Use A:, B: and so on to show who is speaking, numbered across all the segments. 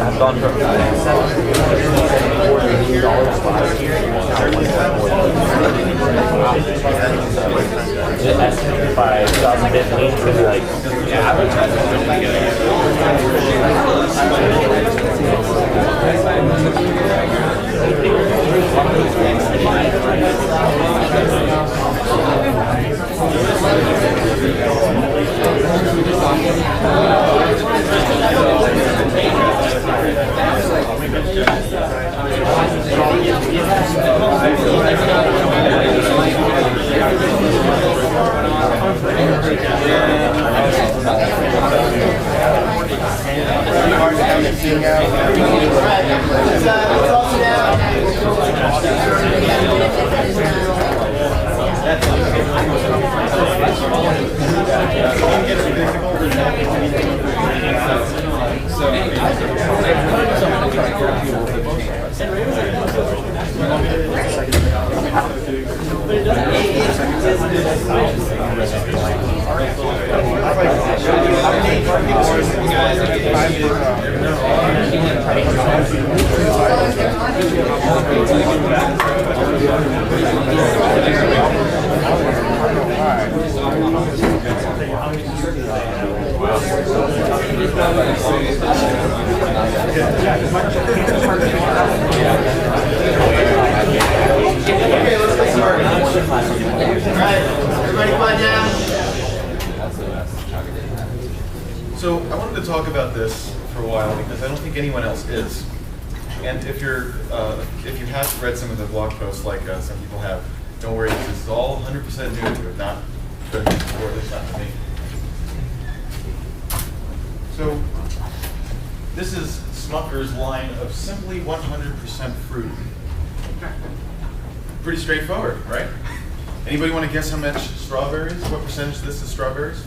A: I've gone from $7 last year. The estimate by 2015 could be like
B: So I wanted to talk about this for a while because I don't think anyone else is. And if you have read some of the blog posts like some people have, don't worry, this is all 100% new to you, not good for at least not to me. So this is Smucker's line of simply 100% fruit. Pretty straightforward, right? Anybody want to guess how much strawberries? What percentage of this is strawberries?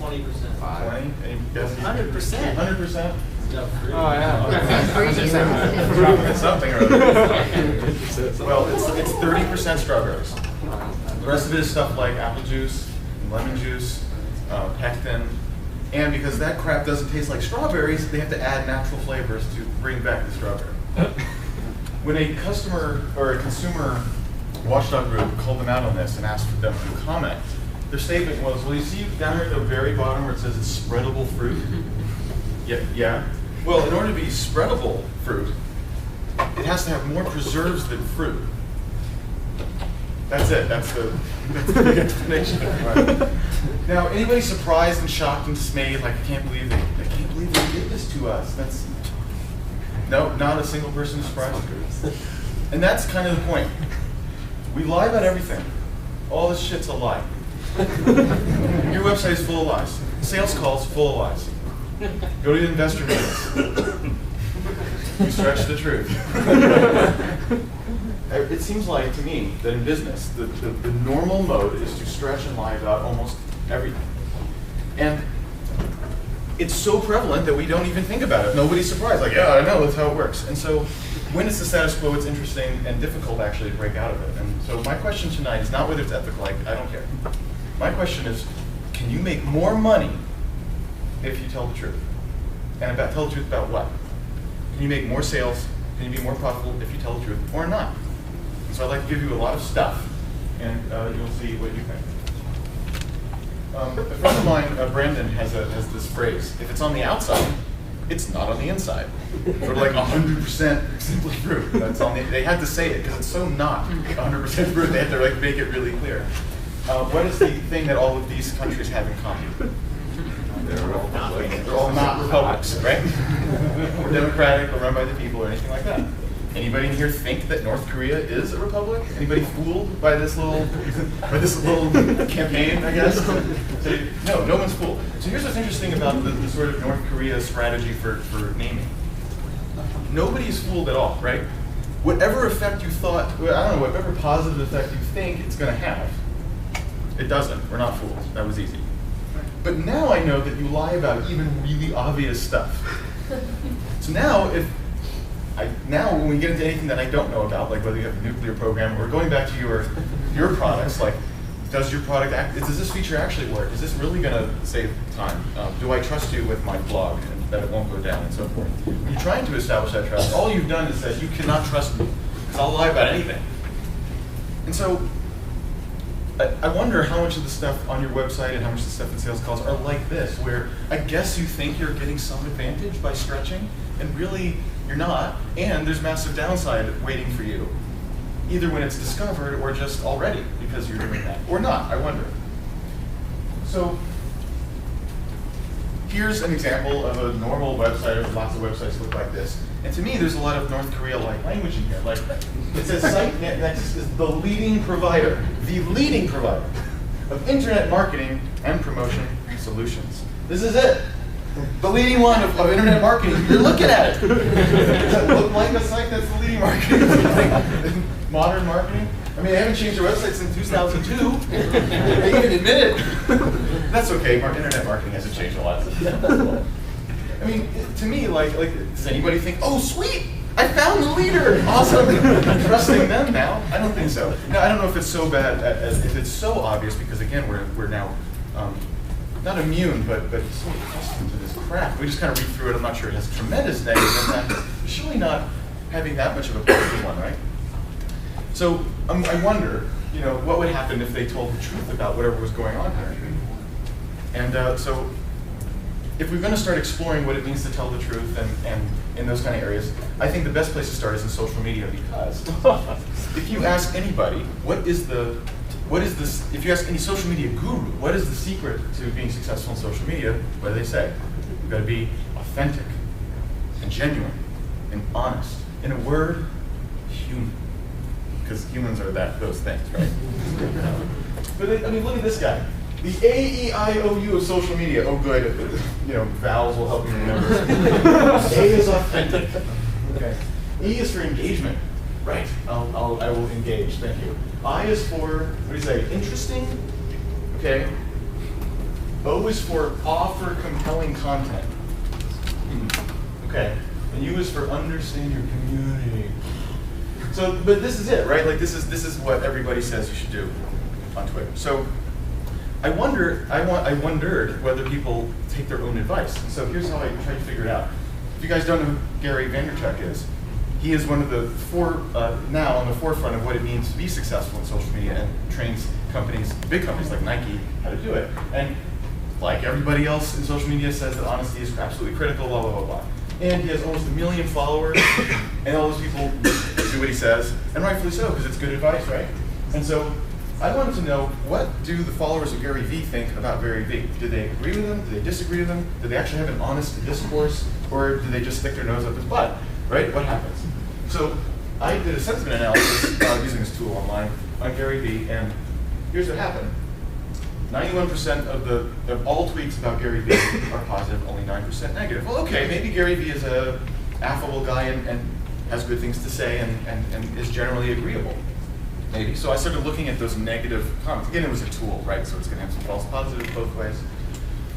C: 20%.
B: 20? Any guesses?
C: 100%.
B: 100%?
C: Oh,
B: yeah. Something or other. Well, it's 30% strawberries. The rest of it is stuff like apple juice, lemon juice, pectin. And because that crap doesn't taste like strawberries, they have to add natural flavors to bring back the strawberry. When a customer or a consumer watchdog group called them out on this and asked for them to comment, their statement was, well, you see down here at the very bottom where it says it's spreadable fruit? Yeah. Well, in order to be spreadable fruit, it has to have more preserves than fruit. That's it. That's the big explanation. Right. Now, anybody surprised and shocked and dismayed? Like, I can't believe they did this to us. That's no, not a single person is surprised. And that's kind of the point. We lie about everything. All this shit's a lie. Your website is full of lies. Sales calls full of lies. Go to the investor meetings. You stretch the truth. It seems like to me that in business, the normal mode is to stretch and lie about almost everything. And it's so prevalent that we don't even think about it. Nobody's surprised. Like, yeah, I know, that's how it works. And so when it's the status quo, it's interesting and difficult actually to break out of it. And so my question tonight is not whether it's ethical. Like, I don't care. My question is, can you make more money if you tell the truth? And tell the truth about what? Can you make more sales? Can you be more profitable if you tell the truth or not? So I'd like to give you a lot of stuff, and you'll see what you think. A friend of mine, Brandon, has this phrase: if it's on the outside, It's not on the inside. Sort of like 100% simply fruit. That's on the, they had to say it because it's so not 100% fruit. They had to like make it really clear. What is the thing that all of these countries have in common? They're all not republics, right? Or democratic or run by the people or anything like that. Anybody in here think that North Korea is a republic? Anybody fooled by this little campaign, I guess? So, no one's fooled. So here's what's interesting about the sort of North Korea strategy for naming. Nobody's fooled at all, right? Whatever effect you thought, I don't know, whatever positive effect you think it's going to have, it doesn't. We're not fooled. That was easy. But now I know that you lie about even really obvious stuff. So now, now when we get into anything that I don't know about, like whether you have a nuclear program, or going back to your products, like does your product does this feature actually work? Is this really going to save time? Do I trust you with my blog and that it won't go down and so forth? When you're trying to establish that trust, all you've done is said you cannot trust me because I'll lie about anything. And so I wonder how much of the stuff on your website and how much of the stuff in sales calls are like this, where I guess you think you're getting some advantage by stretching, and really you're not, and there's massive downside waiting for you, either when it's discovered or just already because you're doing that, or not, I wonder. So here's an example of a normal website, or lots of websites look like this. And to me, there's a lot of North Korea-like language in here. Like, it says SiteNexus is the leading provider of internet marketing and promotion solutions. This is it. The leading one of internet marketing. You're looking at it. Does that look like a site that's the leading marketing? Modern marketing? I mean, they haven't changed their website since 2002. They even admit it. That's okay. Internet marketing hasn't changed a lot. I mean, to me, like, does anybody think, oh, sweet, I found the leader, awesome, I'm trusting them now? I don't think so. No, I don't know if it's so bad, as if it's so obvious, because again, we're now not immune, but so accustomed to this crap. We just kind of read through it. I'm not sure it has tremendous negative impact. It's surely not having that much of a positive one, right? So I wonder, what would happen if they told the truth about whatever was going on here? And so if we're going to start exploring what it means to tell the truth and in those kind of areas, I think the best place to start is in social media, because if you ask anybody, if you ask any social media guru, what is the secret to being successful in social media, what do they say? You've got to be authentic and genuine and honest. In a word, human. Because humans are those things, right? But I mean, look at this guy. The A-E-I-O-U of social media. Oh, good. Vowels will help you remember. A is authentic. Okay. E is for engagement. Right. I will engage. Thank you. I is for, what do you say? Interesting. Okay. O is for offer compelling content. Okay. And U is for understand your community. So, but this is it, right? Like this is what everybody says you should do on Twitter. So I wondered whether people take their own advice. And so here's how I tried to figure it out. If you guys don't know who Gary Vaynerchuk is, he is one of the now on the forefront of what it means to be successful in social media, and trains companies, big companies like Nike, how to do it. And like everybody else in social media, says that honesty is absolutely critical, blah, blah, blah, blah. And he has almost 1 million followers, and all those people do what he says, and rightfully so, because it's good advice, right? And so I wanted to know, what do the followers of Gary Vee think about Gary Vee? Do they agree with him? Do they disagree with him? Do they actually have an honest discourse? Or do they just stick their nose up his butt, right? What happens? So I did a sentiment analysis using this tool online on Gary Vee, and here's what happened. 91% of all tweets about Gary Vee are positive, only 9% negative. Well, okay, maybe Gary Vee is a affable guy and has good things to say and is generally agreeable. Maybe. So I started looking at those negative comments. Again, it was a tool, right? So it's going to have some false positives both ways.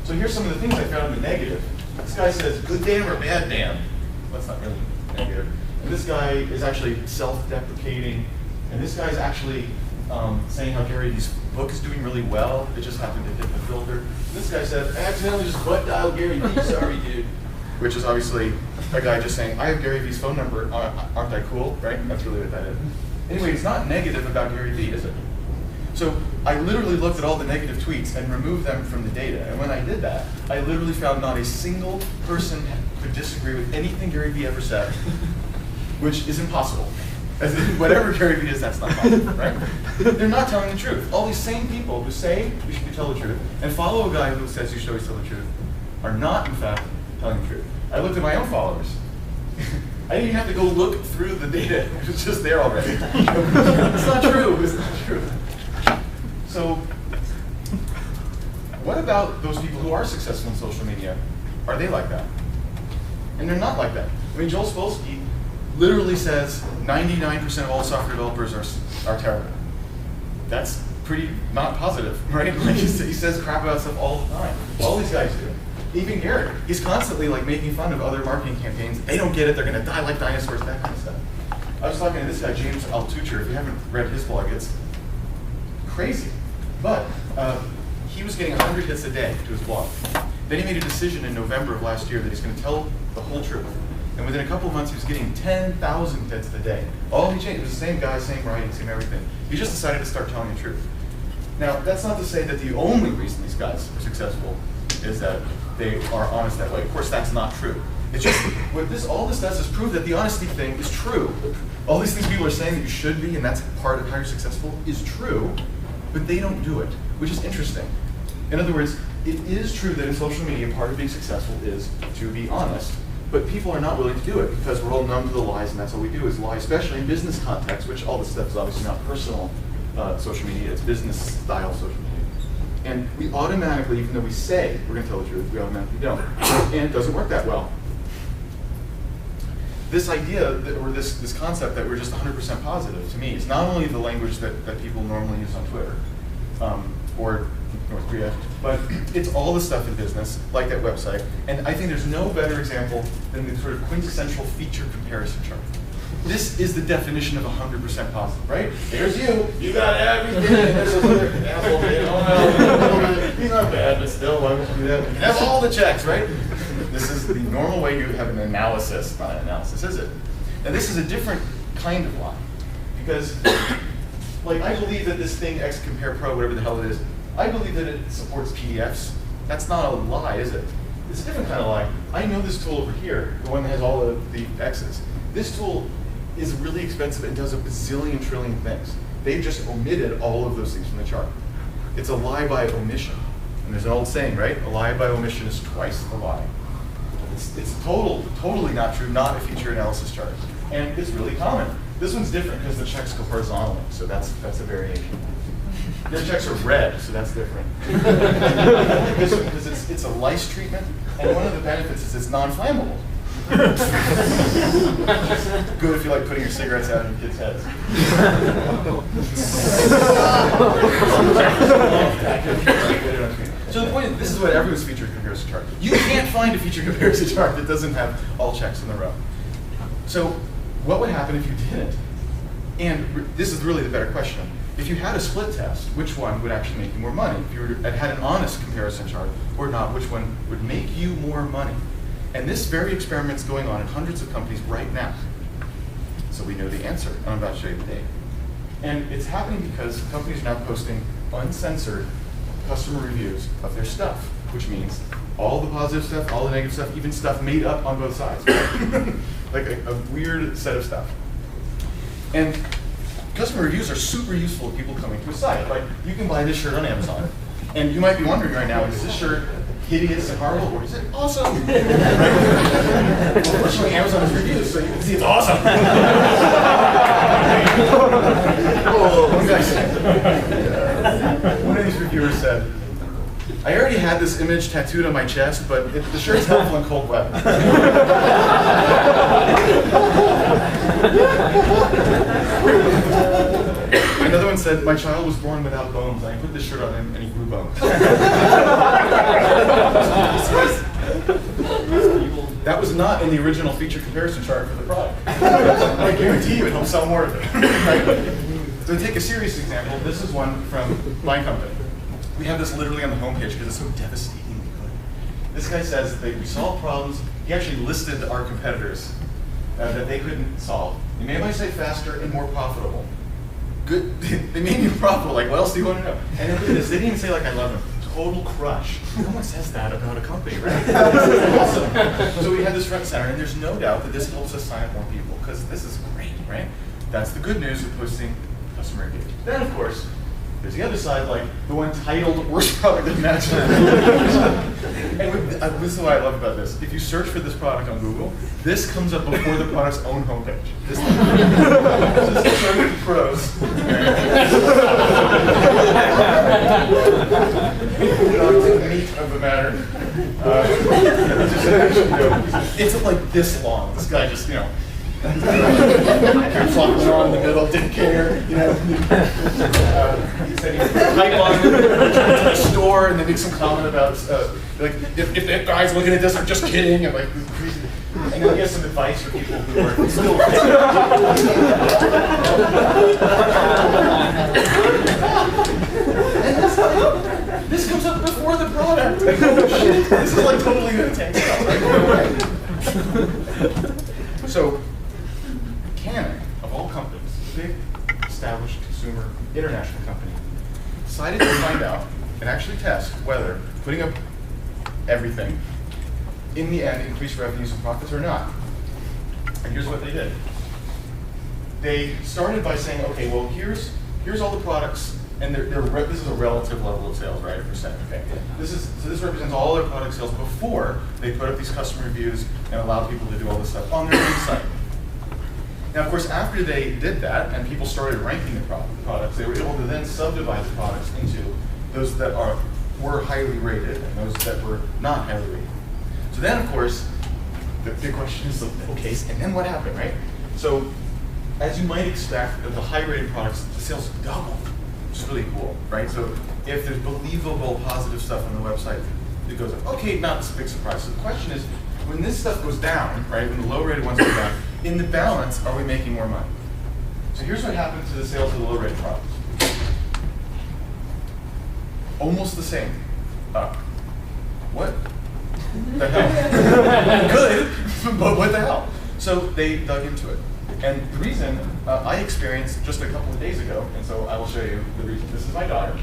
B: So here's some of the things I found in the negative. This guy says, good damn or bad damn. Well, that's not really negative. And this guy is actually self-deprecating. And this guy's actually saying how Gary Vee's book is doing really well. It just happened to hit the filter. And this guy said, I accidentally just butt dialed Gary Vee. Sorry, dude. Which is obviously a guy just saying, I have Gary Vee's phone number. Aren't I cool? Right? That's really what that is. Anyway, it's not negative about Gary Vee, is it? So I literally looked at all the negative tweets and removed them from the data. And when I did that, I literally found not a single person could disagree with anything Gary Vee ever said, which is impossible. As in, whatever Gary Vee is, that's not possible, right? They're not telling the truth. All these same people who say we should tell the truth and follow a guy who says you should always tell the truth are not, in fact, telling the truth. I looked at my own followers. I didn't even have to go look through the data. It was just there already. It's not true. It's not true. So, what about those people who are successful in social media? Are they like that? And they're not like that. I mean, Joel Spolsky literally says 99% of all software developers are terrible. That's pretty not positive, right? Like he says crap about stuff all the time. All these guys do. Even Gary, he's constantly like making fun of other marketing campaigns. They don't get it. They're going to die like dinosaurs. That kind of stuff. I was talking to this guy, James Altucher. If you haven't read his blog, it's crazy. But he was getting 100 hits a day to his blog. Then he made a decision in November of last year that he's going to tell the whole truth. And within a couple of months, he was getting 10,000 hits a day. All he changed, it was the same guy, same writing, same everything. He just decided to start telling the truth. Now, that's not to say that the only reason these guys are successful is that they are honest that way. Of course, that's not true. It's just, all this does is prove that the honesty thing is true. All these things people are saying that you should be, and that's part of how you're successful, is true, but they don't do it, which is interesting. In other words, it is true that in social media, part of being successful is to be honest, but people are not willing to do it because we're all numb to the lies, and that's all we do is lie, especially in business context, which all this stuff is obviously not personal social media, it's business style social media. And we automatically, even though we say we're going to tell the truth, we automatically don't. And it doesn't work that well. This idea, or this concept that we're just 100% positive, to me, is not only the language that people normally use on Twitter, or North Korea, but it's all the stuff in business, like that website. And I think there's no better example than the sort of quintessential feature comparison chart. This is the definition of 100% positive, right? There's you got everything, and there's this other asshole, he's not bad, but still, why would you do that? You have all the checks, right? This is the normal way you have an analysis, not an analysis, is it? And this is a different kind of lie, because like I believe that this thing, X Compare Pro, whatever the hell it is, I believe that it supports PDFs. That's not a lie, is it? It's a different kind of lie. I know this tool over here, the one that has all of the X's. This tool is really expensive and does a bazillion trillion things. They've just omitted all of those things from the chart. It's a lie by omission. And there's an old saying, right? A lie by omission is twice a lie. It's totally not true, not a feature analysis chart. And it's really common. This one's different because the checks go horizontally, so that's a variation. Their checks are red, so that's different. Because it's a lice treatment, and one of the benefits is it's non-flammable. Good if you like putting your cigarettes out in your kids' heads. So the point is, this is what everyone's feature comparison chart. You can't find a feature comparison chart that doesn't have all checks in a row. So what would happen if you didn't? And this is really the better question. If you had a split test, which one would actually make you more money? If you had an honest comparison chart or not, which one would make you more money? And this very experiment's going on in hundreds of companies right now. So we know the answer, and I'm about to show you the data. And it's happening because companies are now posting uncensored customer reviews of their stuff, which means all the positive stuff, all the negative stuff, even stuff made up on both sides. Like a weird set of stuff. And customer reviews are super useful to people coming to a site. Like, you can buy this shirt on Amazon, and you might be wondering right now, is this shirt hideous and horrible, or is it awesome? Unfortunately, Amazon has reviews, so you can see it's awesome. One of these reviewers said, I already had this image tattooed on my chest, but the shirt's helpful in cold weather. Another one said, my child was born without bones. I put this shirt on him and he grew bones. That was not in the original feature comparison chart for the product. I guarantee you it helps sell more of it. Right? So to take a serious example, this is one from my company. We have this literally on the homepage because it's so devastatingly good. This guy says that we solve problems. He actually listed our competitors that they couldn't solve. You may say faster and more profitable. good. They made me profitable. Like, what else do you want to know? And then look at this. They didn't even say like I love them. Total crush. No one says that about a company, right? Awesome. So we had this front and center, and there's no doubt that this helps us sign up more people because this is great, right? That's the good news of posting customer engagement. Then, of course, there's the other side, like the one titled worst product imaginable. And this is what I love about this. If you search for this product on Google, this comes up before the product's own homepage. This is search for pros. The meat of the matter. It's like this long. This guy just, flocking on in the middle, didn't care, He said he'd type on to the store and then make some comment about, like, if that guy's looking at this, I'm just kidding, and like, crazy. And then he has some advice for people who are still this comes up before the product. Like, oh, shit. This is like totally going to tank stuff. Right? No way. So, Canon, of all companies, a big, established consumer international company, decided to find out and actually test whether putting up everything in the end increased revenues and profits or not. And here's what they did. They started by saying, okay, well, here's all the products, and this is a relative level of sales, right, a percent. Okay. So this represents all their product sales before they put up these customer reviews and allowed people to do all this stuff on their own site. Now, of course, after they did that and people started ranking the products, they were able to then subdivide the products into those that were highly rated and those that were not highly rated. So then, of course, the big question is, okay, and then what happened, right? So, as you might expect, of the high-rated products, the sales doubled, which is really cool, right? So, if there's believable, positive stuff on the website, it goes up. Okay, not a big surprise. So the question is, when this stuff goes down, right, when the low-rated ones go down, in the balance, are we making more money? So here's what happened to the sales of the low-rated products. Almost the same. What the hell? Good, but what the hell? So they dug into it. And the reason I experienced just a couple of days ago, and so I will show you the reason. This is my daughter,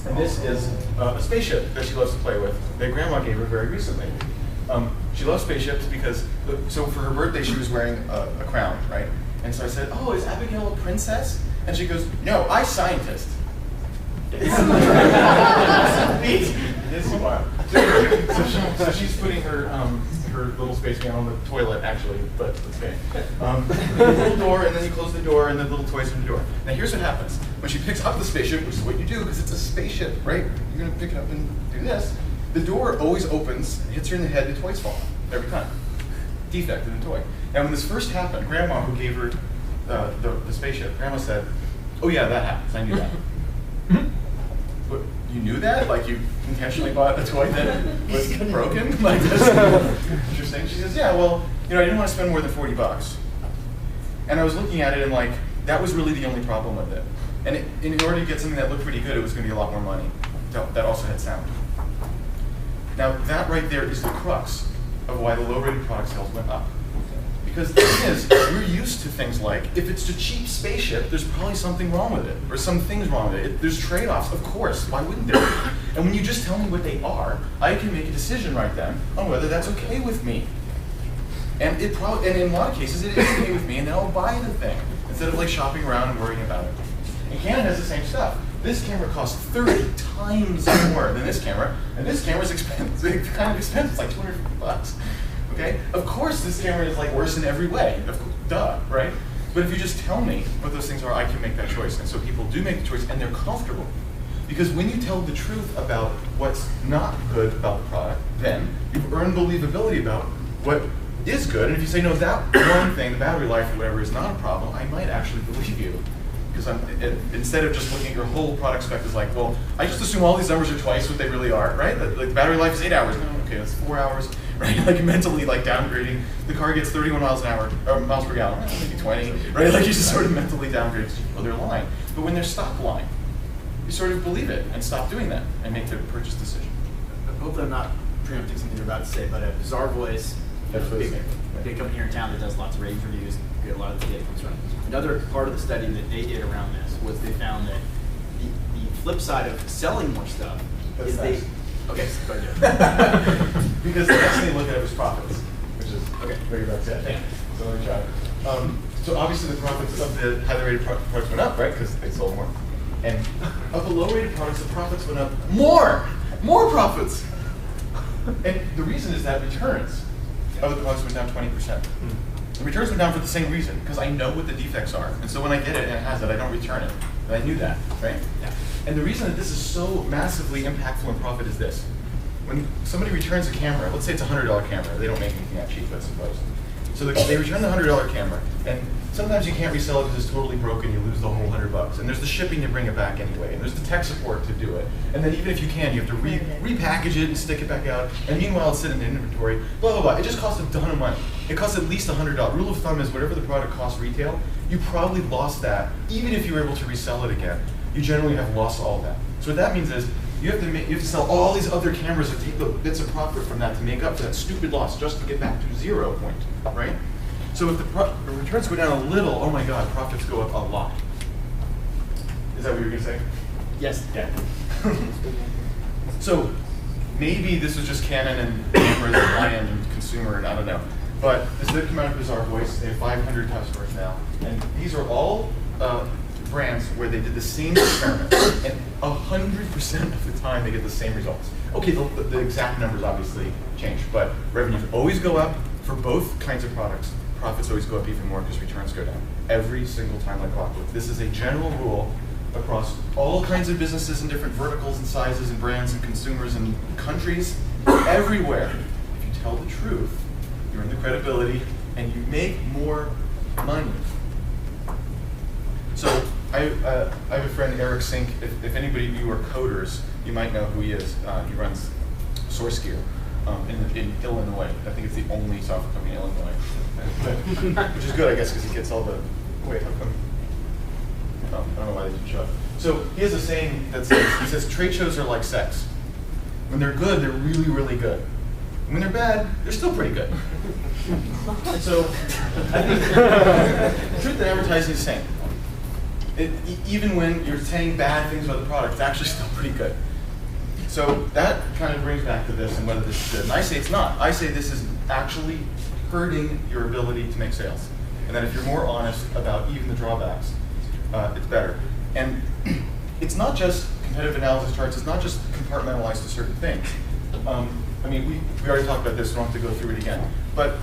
B: and this is a spaceship that she loves to play with that Grandma gave her very recently. She loves spaceships because, so for her birthday she was wearing a crown, right? And so I said, oh, is Abigail a princess? And she goes, no, I scientist. It's wild. So she's putting her little spaceman on the toilet, actually, but it's okay. The little door, and then you close the door, and the little toys in the door. Now here's what happens. When she picks up the spaceship, which is what you do, because it's a spaceship, right? You're gonna pick it up and do this. The door always opens, hits her in the head, the toys fall every time. Defect in the toy. Now when this first happened, Grandma, who gave her the spaceship, Grandma said, oh yeah, that happens, I knew that. But you knew that? Like you intentionally bought a toy that was broken? Like that's interesting. She says, yeah, well, I didn't want to spend more than $40. And I was looking at it and like, that was really the only problem with it. And in order to get something that looked pretty good, it was going to be a lot more money. That also had sound. Now that right there is the crux of why the low-rated product sales went up. Because the thing is, we're used to things like, if it's a cheap spaceship, there's probably something wrong with it, or some things wrong with it. There's trade-offs, of course, why wouldn't there be? And when you just tell me what they are, I can make a decision right then on whether that's okay with me. And in a lot of cases, it is okay with me, and then I'll buy the thing, instead of like shopping around and worrying about it. And Canon has the same stuff. This camera costs 30 times more than this camera, and this camera's expensive. It's kind of expensive, it's like $250. Okay? Of course this camera is like worse in every way. Duh, right? But if you just tell me what those things are, I can make that choice. And so people do make the choice, and they're comfortable. Because when you tell the truth about what's not good about the product, then you've earned believability about what is good. And if you say, no, that one thing, the battery life or whatever, is not a problem, I might actually believe you. Because instead of just looking at your whole product spec as like, well, I just assume all these numbers are twice what they really are, right? Like the battery life is 8 hours. No, okay, that's 4 hours, right? Like mentally like downgrading. The car gets 31 miles an hour, or miles per gallon, maybe 20, right? Like you just sort of mentally downgrade because you know they're lying. But when they're stop lying, you sort of believe it and stop doing that and make the purchase decision.
C: Hopefully I'm not preempting something you're about to say, but Bizarre Voice, big company here in town that does lots of ratings reviews, a lot of the data comes from. Another part of the study that they did around this was they found that the flip side of selling more stuff is
B: nice.
C: they. Okay, so go ahead.
B: Because the next thing they look at is profits, which is okay. Where you're about to say. So let me try. So obviously the profits of the highly rated products went up, right? Because they sold more. And of the low rated products, the profits went up more profits. And the reason is that returns of the products went down 20%. The returns went down for the same reason, because I know what the defects are. And so when I get it and it has it, I don't return it. And I knew that, right?
C: Yeah.
B: And the reason that this is so massively impactful in profit is this. When somebody returns a camera, let's say it's a $100 camera. They don't make anything that cheap, I suppose. So they return the $100 camera, and sometimes you can't resell it because it's totally broken. You lose the whole $100. And there's the shipping to bring it back anyway, and there's the tech support to do it. And then even if you can, you have to repackage it and stick it back out. And meanwhile, it's sitting in inventory. Blah blah blah. It just costs a ton of money. It costs at least $100. Rule of thumb is whatever the product costs retail, you probably lost that. Even if you were able to resell it again, you generally have lost all that. So what that means is you have to sell all these other cameras and take the bits of profit from that to make up for that stupid loss just to get back to 0 point, right? So if the returns go down a little, oh my God, profits go up a lot. Is that what you were going to say?
C: Yes.
B: Yeah. So maybe this was just Canon and cameras and high-end and consumer and I don't know. But this did come out of Bizarre Voice. They have 500 customers now. And these are all brands where they did the same experiment. And 100% of the time they get the same results. Okay, the exact numbers obviously change, but revenues always go up for both kinds of products. Profits always go up even more because returns go down every single time like clockwork. This is a general rule across all kinds of businesses and different verticals and sizes and brands and consumers and countries, everywhere. If you tell the truth, you earn the credibility and you make more money. So I have a friend, Eric Sink. If anybody of you are coders, you might know who he is. He runs SourceGear in Illinois. I think it's the only software company in Illinois. Which is good, I guess, because he gets all the, wait, how come? Oh, I don't know why they didn't show up. So he has a saying that says, trade shows are like sex. When they're good, they're really, really good. And when they're bad, they're still pretty good. And so I think the truth that advertising is saying, even when you're saying bad things about the product, it's actually still pretty good. So that kind of brings back to this and whether this is good. And I say it's not. I say this is actually hurting your ability to make sales. And that if you're more honest about even the drawbacks, it's better. And it's not just competitive analysis charts, it's not just compartmentalized to certain things. I mean, we already talked about this, so I don't have to go through it again. But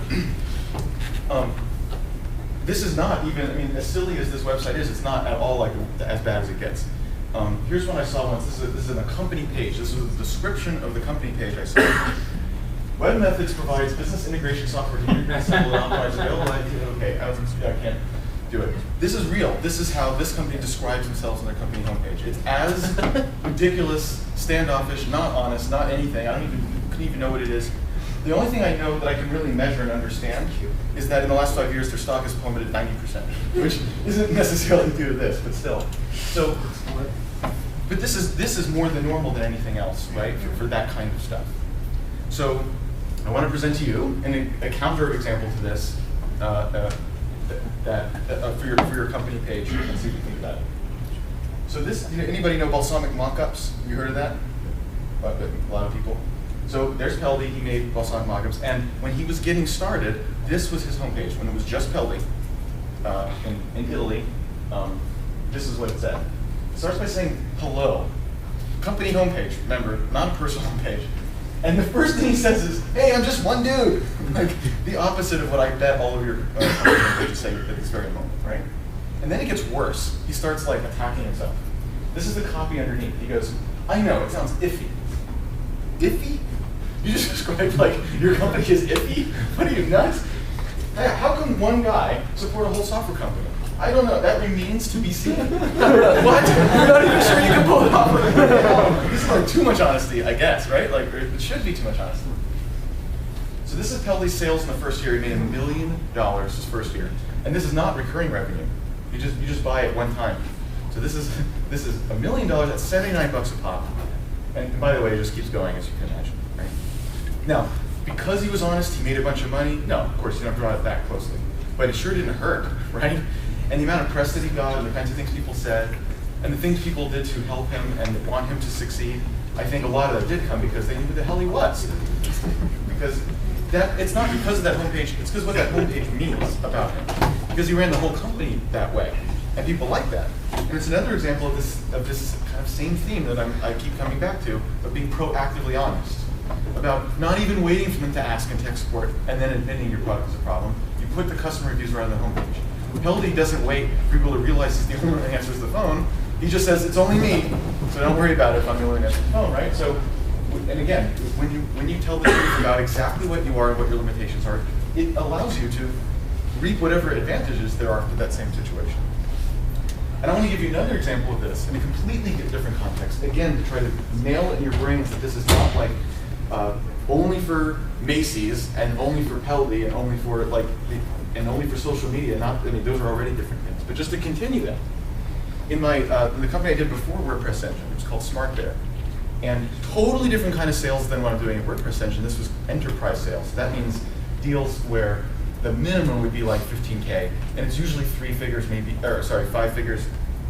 B: this is not even, I mean, as silly as this website is, it's not at all like as bad as it gets. Here's one I saw once. This is in a company page. This was the description of the company page I saw. WebMethods provides business integration software to integrate assemble and optimize available. Okay, I can't do it. This is real. This is how this company describes themselves on their company homepage. It's as ridiculous, standoffish, not honest, not anything. I couldn't even know what it is. The only thing I know that I can really measure and understand is that in the last 5 years, their stock has plummeted 90%, which isn't necessarily due to this, but still. So, but this is more than normal than anything else, right? For that kind of stuff. So, I want to present to you a counter example to this for your company page. Let's see what you think about it. So this, anybody know balsamic mock-ups? Have you heard of that? A lot of people. So there's Peldi, he made balsamic mock-ups, and when he was getting started, this was his homepage. When it was just Peldi in Italy, this is what it said. It starts by saying, hello. Company homepage, remember, not a personal homepage. And the first thing he says is, hey, I'm just one dude. Like the opposite of what I bet all of your companies say at this very moment, right? And then it gets worse. He starts like attacking himself. This is the copy underneath. He goes, I know, it sounds iffy. Iffy? You just described like your company is iffy? What are you, nuts? Hey, how can one guy support a whole software company? I don't know, that remains to be seen. What? You're not even sure you can pull it off. This is like too much honesty, I guess, right? Like, it should be too much honesty. So this is Peldi's sales in the first year. He made $1 million his first year. And this is not recurring revenue. You just buy it one time. So this is $1 million, that's $79 a pop. And by the way, it just keeps going, as you can imagine, right? Now, because he was honest, he made a bunch of money. No, of course, you don't have to draw it that closely. But it sure didn't hurt, right? And the amount of press that he got and the kinds of things people said. and the things people did to help him and want him to succeed, I think a lot of that did come because they knew who the hell he was. Because it's not because of that homepage, it's because what that homepage means about him. Because he ran the whole company that way, and people like that. And it's another example of this kind of same theme that I keep coming back to, of being proactively honest. About not even waiting for them to ask in tech support and then admitting your product is a problem. You put the customer reviews right on the homepage. Hildy doesn't wait for people to realize he's the only one that answers the phone. He just says, it's only me, so don't worry about it if I'm the only one that answers the phone, right? So, and again, when you tell the truth about exactly what you are and what your limitations are, it allows you to reap whatever advantages there are for that same situation. And I want to give you another example of this in a completely different context. Again, to try to nail it in your brains that this is not like only for Macy's and only for Peldy and only for only for social media. Those are already different things. But just to continue that, in the company I did before WordPress Engine, it was called Smart Bear, and totally different kind of sales than what I'm doing at WordPress Engine. This was enterprise sales. That means deals where the minimum would be like 15K, and it's usually 3 figures, 5 figures,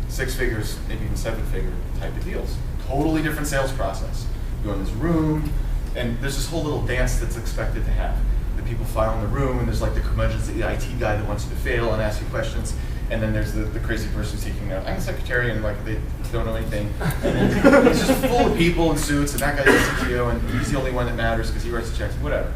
B: 6 figures, maybe even 7-figure type of deals. Totally different sales process. You go in this room, and there's this whole little dance that's expected to happen. The people file in the room, and there's like the curmudgeons, the IT guy that wants you to fail and ask you questions, and then there's the crazy person seeking out, I'm a secretary, and like they don't know anything. And then it's just full of people in suits, and that guy's the CTO, and he's the only one that matters because he writes the checks, whatever.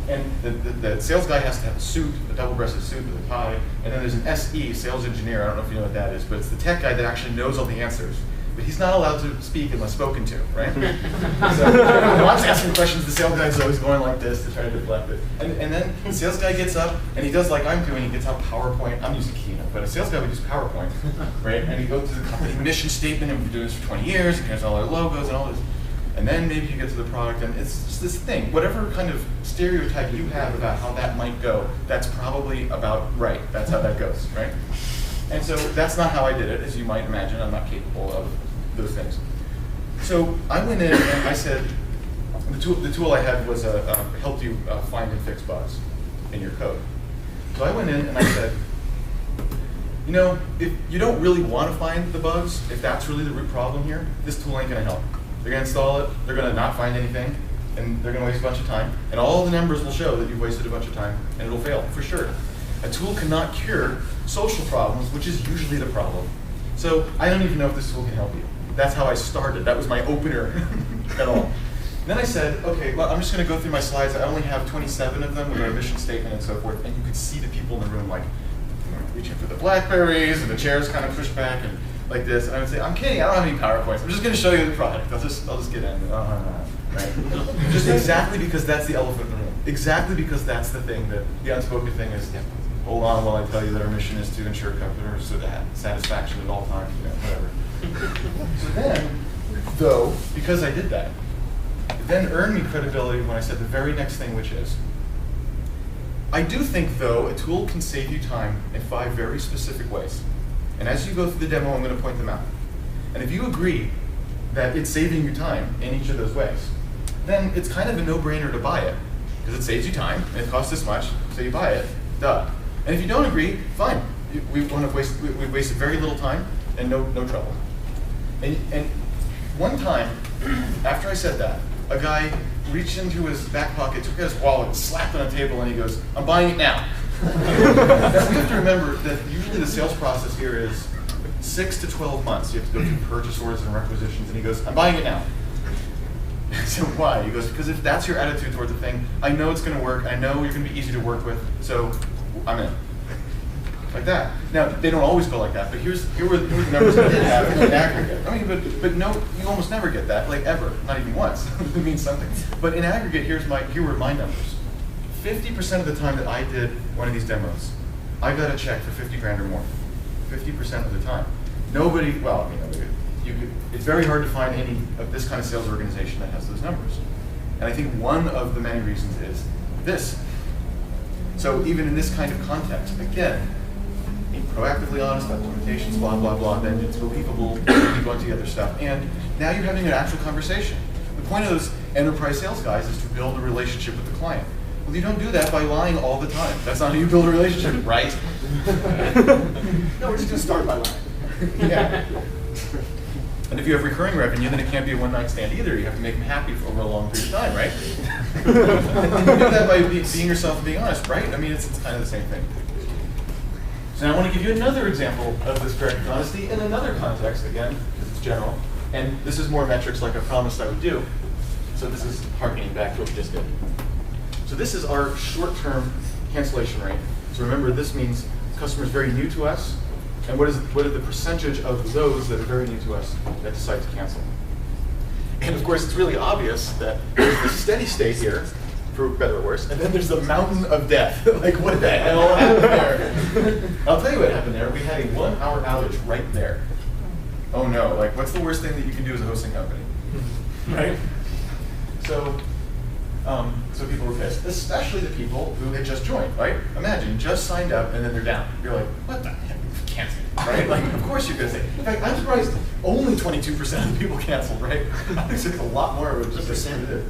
B: And the sales guy has to have a suit, a double-breasted suit with a tie, and then there's an SE, sales engineer, I don't know if you know what that is, but it's the tech guy that actually knows all the answers. But he's not allowed to speak unless spoken to, right? So when I'm asking questions, the sales guy's always going like this to try to deflect it. And then the sales guy gets up, and he does like I'm doing, he gets out PowerPoint. I'm using Keynote, but a sales guy would use PowerPoint, right? And he goes to the company mission statement, and we've been doing this for 20 years, and here's all our logos and all this. And then maybe you get to the product, and it's just this thing. Whatever kind of stereotype you have about how that might go, that's probably about right. That's how that goes, right? And so that's not how I did it, as you might imagine. I'm not capable of those things. So I went in and I said, the tool I had was helped you find and fix bugs in your code. So I went in and I said, you know, if you don't really want to find the bugs, if that's really the root problem here, this tool ain't going to help. They're going to install it, they're going to not find anything, and they're going to waste a bunch of time. And all the numbers will show that you've wasted a bunch of time, and it'll fail, for sure. A tool cannot cure social problems, which is usually the problem. So I don't even know if this tool can help you. That's how I started. That was my opener at all. Then I said, okay, well, I'm just going to go through my slides. I only have 27 of them with our mission statement and so forth, and you could see the people in the room like reaching for the Blackberries, and the chairs kind of pushed back, and like this, and I would say, I'm kidding, I don't have any PowerPoints. I'm just going to show you the product. I'll just get in. Right? Just exactly because that's the elephant in the room. Exactly because that's the thing that the unspoken thing is. Yeah, hold on while I tell you that our mission is to ensure customer satisfaction at all times. Whatever. So then, though, because I did that, it then earned me credibility when I said the very next thing, which is, I do think, though, a tool can save you time in 5 very specific ways. And as you go through the demo, I'm going to point them out. And if you agree that it's saving you time in each of those ways, then it's kind of a no-brainer to buy it, because it saves you time, and it costs this much, so you buy it, duh. And if you don't agree, fine. We've wasted very little time and no trouble. And one time, after I said that, a guy reached into his back pocket, took out his wallet, slapped it on the table, and he goes, I'm buying it now. Now, we have to remember that usually the sales process here is 6 to 12 months. You have to go through purchase orders and requisitions, and he goes, I'm buying it now. So why? He goes, because if that's your attitude toward the thing, I know it's going to work, I know you're going to be easy to work with, so I'm in. Like that. Now, they don't always go like that, but here were the numbers I did have in aggregate. I mean, but no, you almost never get that, like ever, not even once. It means something. But in aggregate, here were my numbers. 50% of the time that I did one of these demos, I got a check for 50 grand or more. 50% of the time. Nobody, well, it's very hard to find any of this kind of sales organization that has those numbers. And I think one of the many reasons is this. So even in this kind of context, again, being proactively honest about limitations, blah, blah, blah, then it's believable, you go into the other stuff. And now you're having an actual conversation. The point of those enterprise sales guys is to build a relationship with the client. Well, you don't do that by lying all the time. That's not how you build a relationship, right?
C: No, we're just going to start by lying.
B: Yeah. And if you have recurring revenue, then it can't be a one-night stand either. You have to make them happy for over a long period of time, right? And you do that by being yourself and being honest, right? I mean, it's kind of the same thing. So now I want to give you another example of this direct honesty in another context, again, because it's general. And this is more metrics like I promised I would do. So this is harkening back to what we just did. So this is our short-term cancellation rate. So remember, this means customers very new to us, and what are the percentage of those that are very new to us that decide to cancel? And of course, it's really obvious that there's the steady state here, for better or worse, and then there's the mountain of death. Like, what the hell happened there? I'll tell you what happened there. We had a 1 hour outage right there. Oh no, like, what's the worst thing that you can do as a hosting company? Right? So people were pissed, especially the people who had just joined, right? Imagine, just signed up and then they're down. You're like, what the heck? Cancel, right? Like, of course you're going to say. In fact, I'm surprised only 22% of the people canceled, right? I think it's a lot more of just percent did.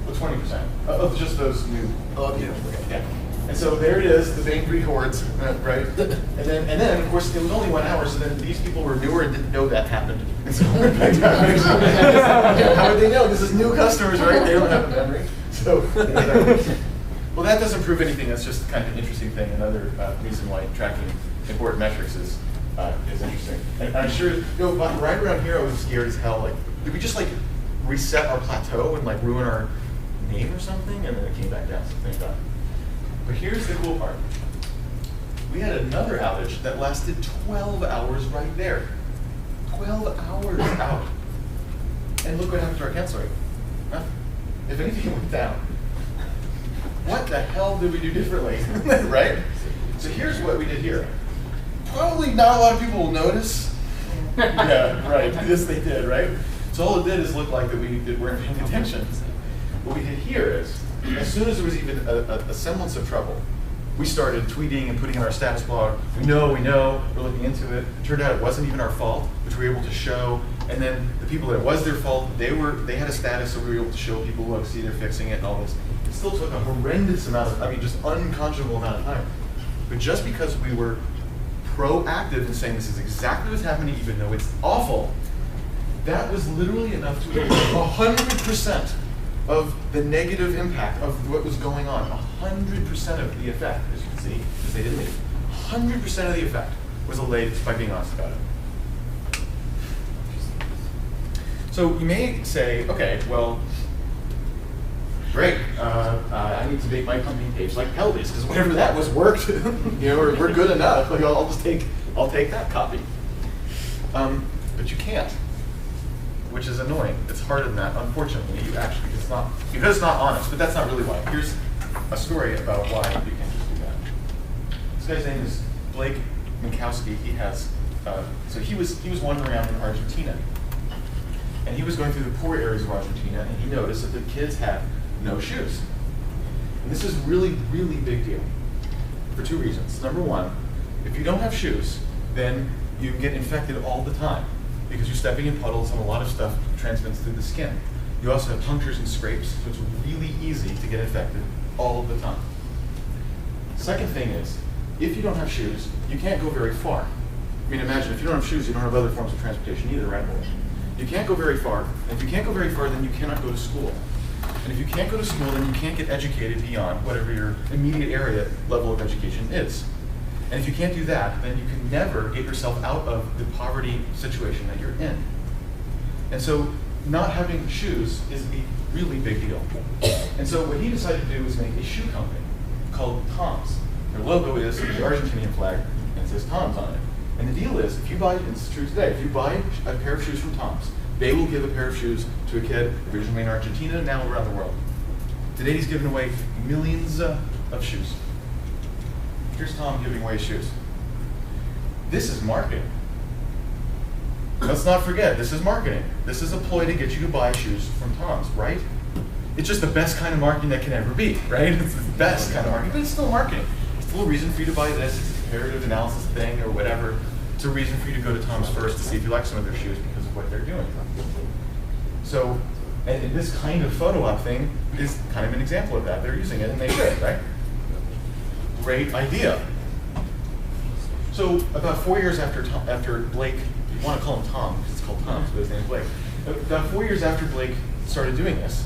B: Well, 20% of just those new.
C: Oh, yeah.
B: Yeah. And so there it is, the angry hordes, right? And then, of course, it was only 1 hour, so then these people were newer and didn't know that happened. And so we're back down. How would they know? This is new customers, right? They don't have a memory. So, well, that doesn't prove anything. That's just kind of an interesting thing. Another reason why tracking important metrics is interesting. And I'm sure, right around here, I was scared as hell. Like, did we just like reset our plateau and like ruin our name or something? And then it came back down. So thank God. But here's the cool part. We had another outage that lasted 12 hours right there. 12 hours out. And look what happened to our cancel rate. Nothing. If anything, it went down. What the hell did we do differently? Right? So here's what we did here. Probably not a lot of people will notice. Yeah, right. This they did, right? So all it did is look like that we weren't paying attention. What we did here is, as soon as there was even a semblance of trouble, we started tweeting and putting in our status blog. We know, we're looking into it. It turned out it wasn't even our fault, which we were able to show. And then the people that it was their fault, they had a status, so we were able to show people, look, see, they're fixing it and all this. It still took a horrendous amount of, just unconscionable amount of time. But just because we were proactive in saying this is exactly what's happening, even though it's awful, that was literally enough to eliminate 100% of the negative impact of what was going on. 100% of the effect, as you can see, because they didn't leave. 100% of the effect was allayed by being honest about it. So you may say, okay, well, great, I need to make my company page like Pelvis, because whatever that was worked, we're good enough. Like, I'll take that copy. But you can't, which is annoying. It's harder than that. Unfortunately, because it's not honest. But that's not really why. Here's a story about why you can't just do that. This guy's name is Blake Minkowski. He has so he was wandering around in Argentina, and he was going through the poor areas of Argentina, and he noticed that the kids have no shoes. And this is really, really big deal for two reasons. Number one, if you don't have shoes, then you get infected all the time because you're stepping in puddles and a lot of stuff transmits through the skin. You also have punctures and scrapes, so it's really easy to get infected all the time. Second thing is, if you don't have shoes, you can't go very far. I mean, imagine, if you don't have shoes, you don't have other forms of transportation either, right? You can't go very far. And if you can't go very far, then you cannot go to school. And if you can't go to school, then you can't get educated beyond whatever your immediate area level of education is. And if you can't do that, then you can never get yourself out of the poverty situation that you're in. And so not having shoes is a really big deal. And so what he decided to do was make a shoe company called Tom's. Their logo is the Argentinian flag, and it says Tom's on it. And the deal is, if you buy, and it's true today, if you buy a pair of shoes from Tom's, they will give a pair of shoes to a kid originally in Argentina and now around the world. Today he's giving away millions of shoes. Here's Tom giving away shoes. This is marketing. Let's not forget, this is marketing. This is a ploy to get you to buy shoes from Tom's, right? It's just the best kind of marketing that can ever be, right? It's the best kind of marketing, but it's still marketing. It's still a reason for you to buy this. It's a comparative analysis thing or whatever. It's a reason for you to go to Tom's first to see if you like some of their shoes because of what they're doing. So, and this kind of photo op thing is kind of an example of that. They're using it and they should, right? Great idea. So about 4 years after Blake, you want to call him Tom because it's personal terms, but his name's Blake. About 4 years after Blake started doing this,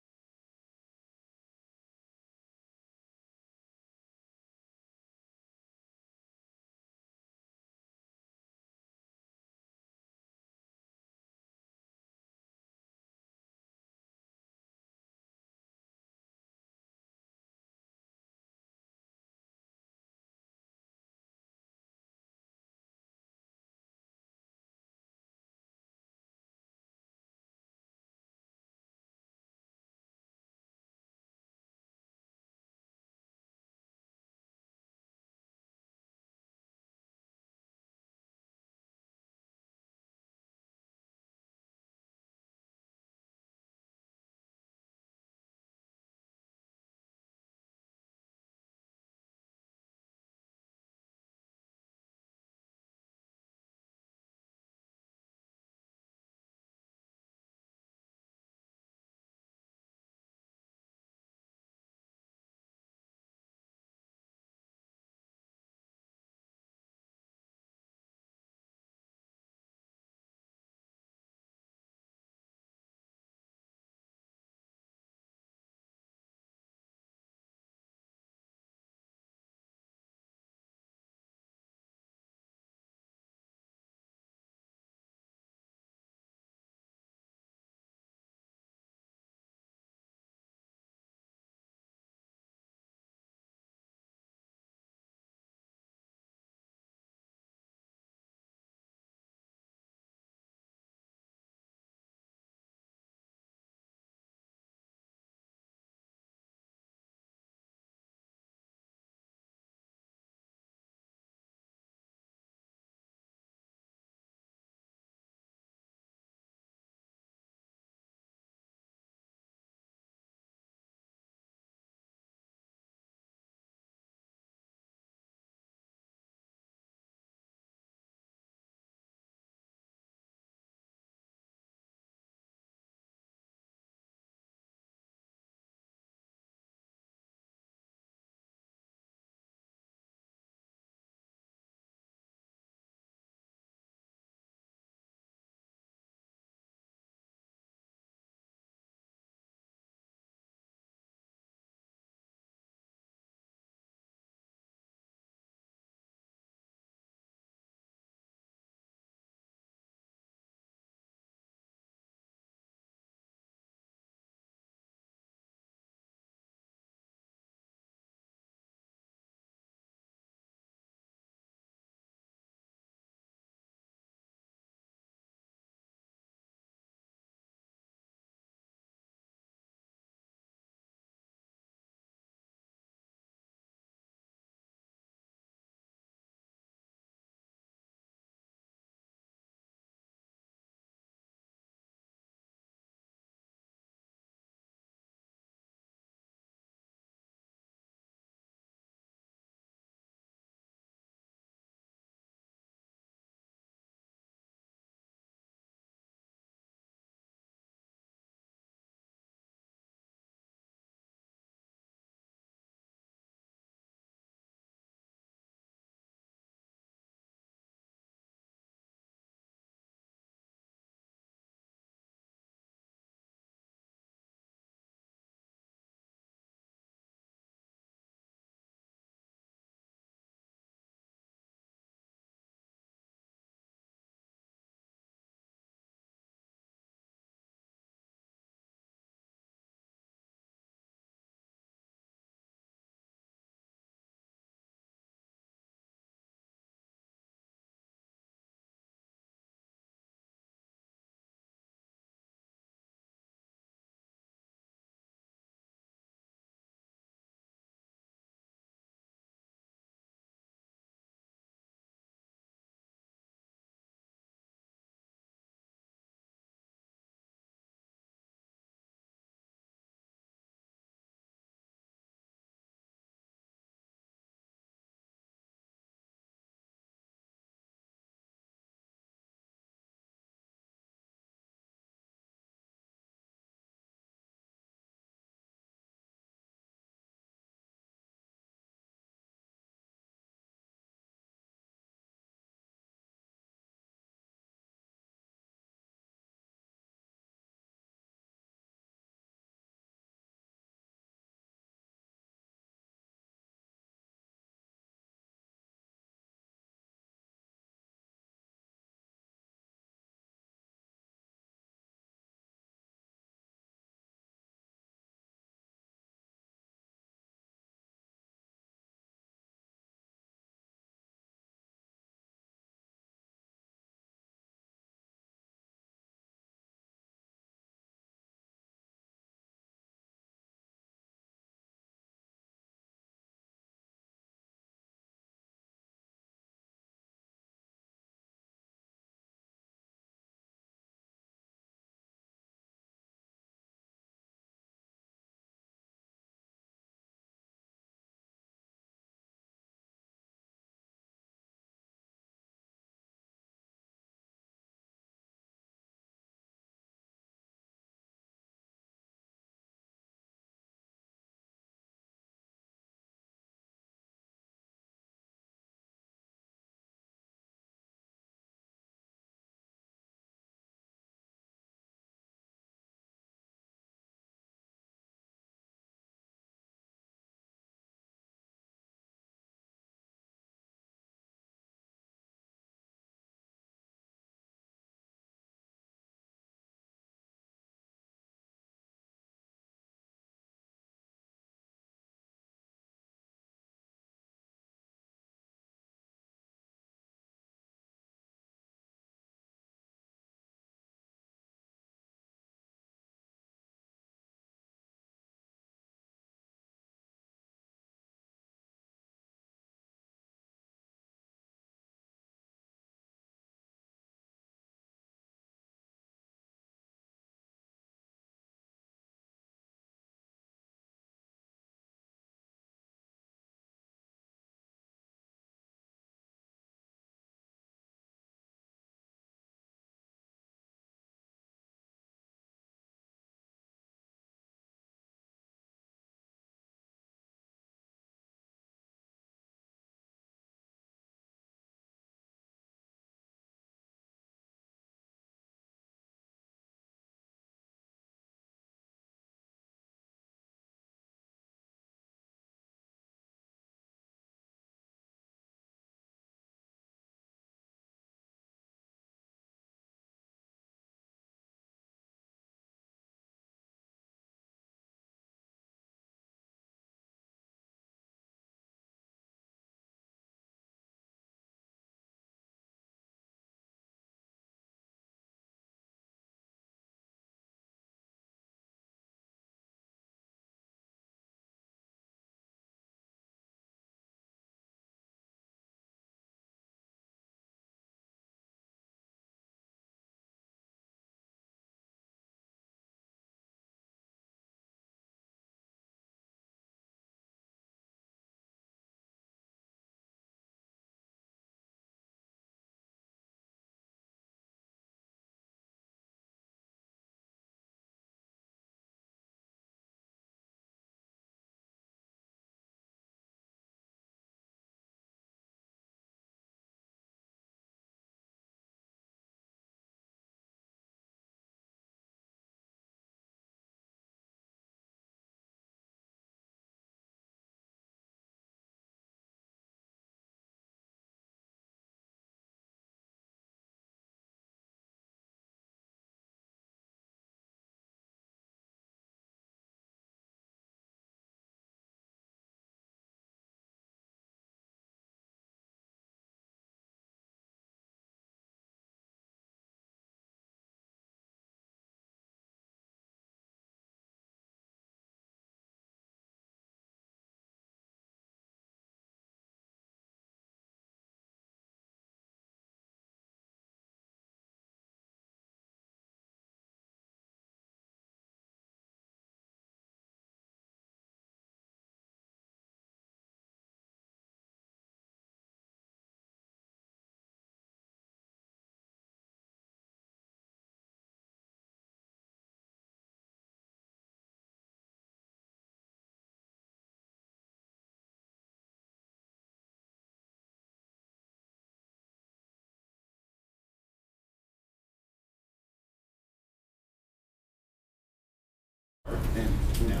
C: you know,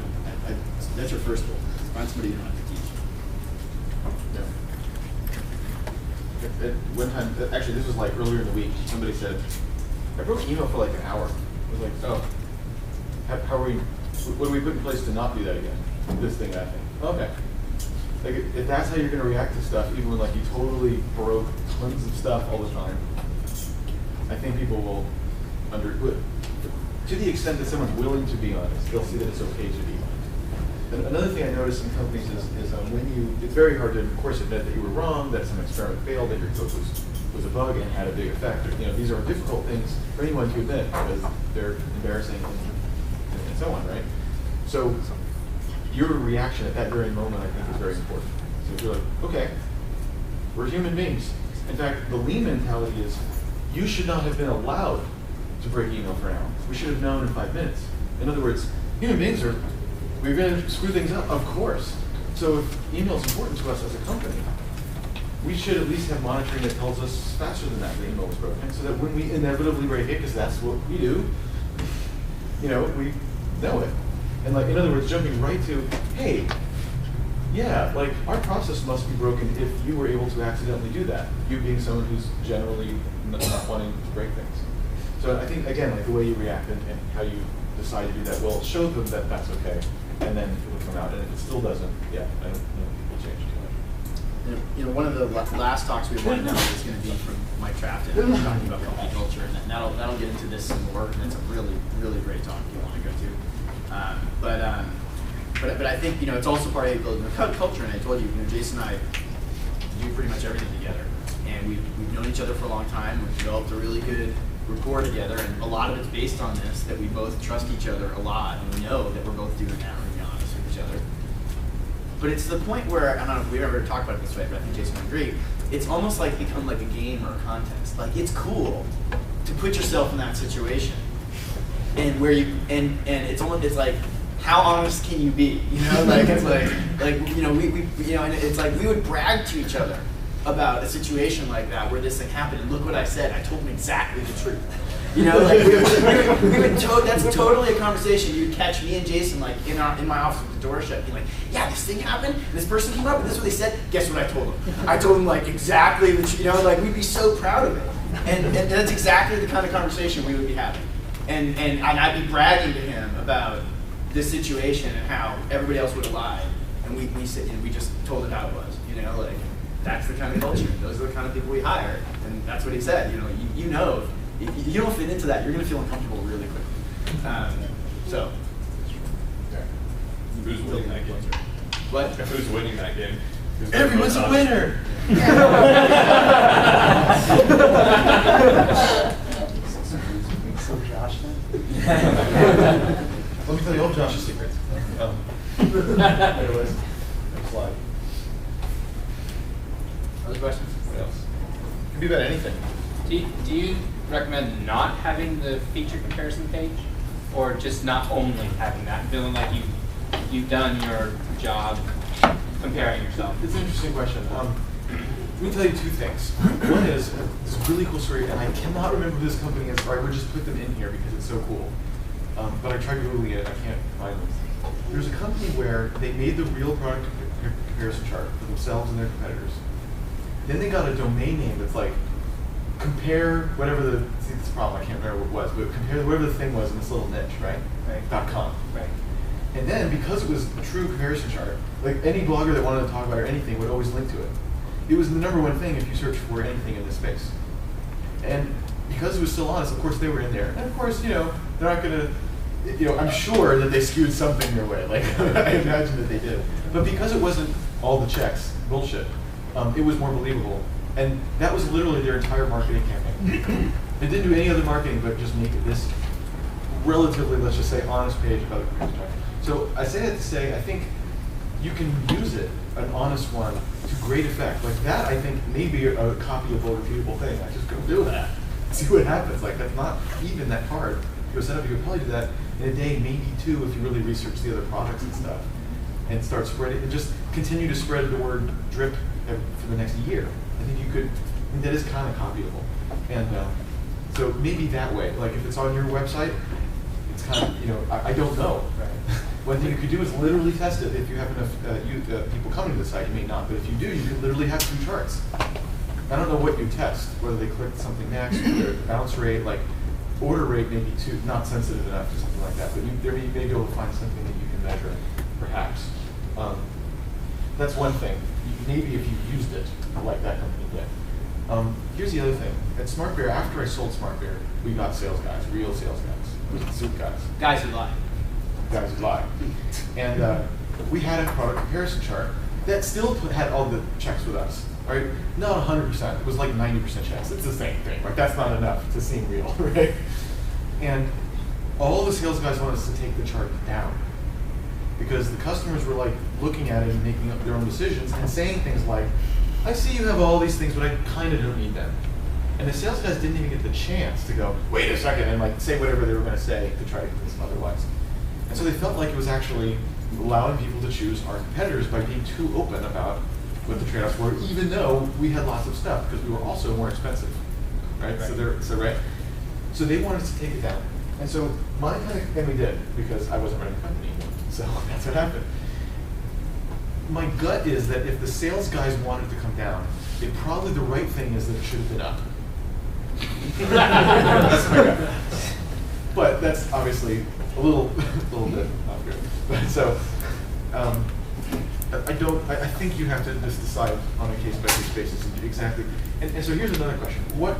C: that's your first goal. Find somebody you don't have to teach.
B: At one time, actually this was like earlier in the week, somebody said, I broke email for like an hour. I was like, oh, how are we, what do we put in place to not do that again? This thing, that thing. Okay. Like if that's how you're going to react to stuff, even when like you totally broke tons of stuff all the time, I think people will to the extent that someone's willing to be honest, they'll see that it's okay to be honest. And another thing I noticed in companies is when it's very hard to, of course, admit that you were wrong, that some experiment failed, that your code was a bug and had a big effect. You know, these are difficult things for anyone to admit because they're embarrassing and so on, right? So your reaction at that very moment, I think, is very important. So if you're like, okay, we're human beings. In fact, the lean mentality is you should not have been allowed to break email for an hour. We should have known in 5 minutes. In other words, human beings we're going to screw things up, of course. So if email is important to us as a company, we should at least have monitoring that tells us faster than that the email was broken, so that when we inevitably break it, because that's what we do, you know, we know it. And like, in other words, jumping right to, hey, yeah, like our process must be broken if you were able to accidentally do that. You being someone who's generally not wanting to break things. So I think, again, like the way you react and how you decide to do that will show them that that's okay, and then it will come out. And if it still doesn't, yeah, I don't know if people change too much.
C: You know, one of the last talks we want to know is going to be from Mike Trafton talking about company culture, and that'll get into this some more. And it's a really, really great talk you want to go to. But I think, you know, it's also part of building the culture. And I told you, you know, Jason and I do pretty much everything together, and we've known each other for a long time. We've developed a really good rapport together, and a lot of it's based on this, that we both trust each other a lot, and we know that we're both doing that, we're being honest with each other. But it's the point where, I don't know if we've ever talked about it this way, but I think Jason would agree, it's almost like become like a game or a contest. Like, it's cool to put yourself in that situation, and where you, and it's almost, it's like, how honest can you be? You know, like, it's like you know, we you know, and it's like we would brag to each other about a situation like that where this thing happened, and look what I said. I told him exactly the truth. You know, like that's totally a conversation. You'd catch me and Jason like in my office with the door shut, being like, "Yeah, this thing happened. And this person came up, and this is what they said. Guess what I told them? I told them like exactly the truth." You know, like we'd be so proud of it, and that's exactly the kind of conversation we would be having, and I'd be bragging to him about this situation and how everybody else would have lied, and we said, you know, we just told it how it was. You know, like. That's the kind of culture. Those are the kind of people we hire, and that's what he said. You know, you know, if you don't fit into that, you're going to feel uncomfortable really quickly. So,
A: who's winning that game?
C: What?
A: Who's winning that game?
B: Everyone's a winner.
D: So Josh
B: Let me tell you all Josh's secrets. There it was. Next slide.
C: Other questions?
B: What else? It can be about anything.
E: Do you recommend not having the feature comparison page, or just not only having that, feeling like you've done your job comparing yourself?
B: It's an interesting question. Let me tell you two things. One is this really cool story, and I cannot remember who this company is, or I would just put them in here because it's so cool. But I tried Googling it, I can't find them. There's a company where they made the real product comparison chart for themselves and their competitors. Then they got a domain name that's like, compare whatever see this problem, I can't remember what it was, but compare whatever the thing was in this little niche, right? .com.
E: Right.
B: And then, because it was a true comparison chart, like any blogger that wanted to talk about it or anything would always link to it. It was the #1 thing if you search for anything in this space. And because it was still honest, of course they were in there. And of course, you know, they're not gonna, you know, I'm sure that they skewed something their way. Like, I imagine that they did. But because it wasn't all the checks, bullshit, it was more believable. And that was literally their entire marketing campaign. They didn't do any other marketing but just make it this relatively, let's just say, honest page about a comparison chart. So I say that to say, I think you can use it, an honest one, to great effect. Like that, I think, may be a copy of a repeatable thing. I just go do that, see what happens. Like that's not even that hard. You go set up, you could probably do that in a day, maybe two, if you really research the other products and stuff, and start spreading, and just continue to spread the word drip for the next year. I think you could, I mean, that is kind of copyable. And so maybe that way, like if it's on your website, it's kind of, you know, I don't know. Right. one thing you could do is literally test it. If you have enough people coming to the site, you may not, but if you do, you could literally have 2 charts. I don't know what you test, whether they click something next, whether bounce rate, like order rate may be too not sensitive enough to something like that, but you may be able to find something that you can measure, perhaps. That's one thing. Maybe if you used it, like that company did. Here's the other thing. At SmartBear, after I sold SmartBear, we got sales guys, real sales guys, suit guys.
C: Guys who lie.
B: Guys who lie. And we had a product comparison chart that still had all the checks with us. Right? Not 100%. It was like 90% checks. It's the same thing. Like that's not enough to seem real, right? And all the sales guys wanted us to take the chart down because the customers were like looking at it and making up their own decisions and saying things like, "I see you have all these things, but I kind of don't need them." And the sales guys didn't even get the chance to go, "Wait a second," and like say whatever they were going to say to try to convince them otherwise. And so they felt like it was actually allowing people to choose our competitors by being too open about what the trade-offs were, even though we had lots of stuff because we were also more expensive, right? So they wanted us to take it down, and so and we did because I wasn't running the company anymore. So that's what happened. My gut is that if the sales guys wanted to come down, probably the right thing is that it should have been up. That's my gut. But that's obviously a little bit not good. But so. I think you have to just decide on a case-by-case basis exactly. And so here's another question. What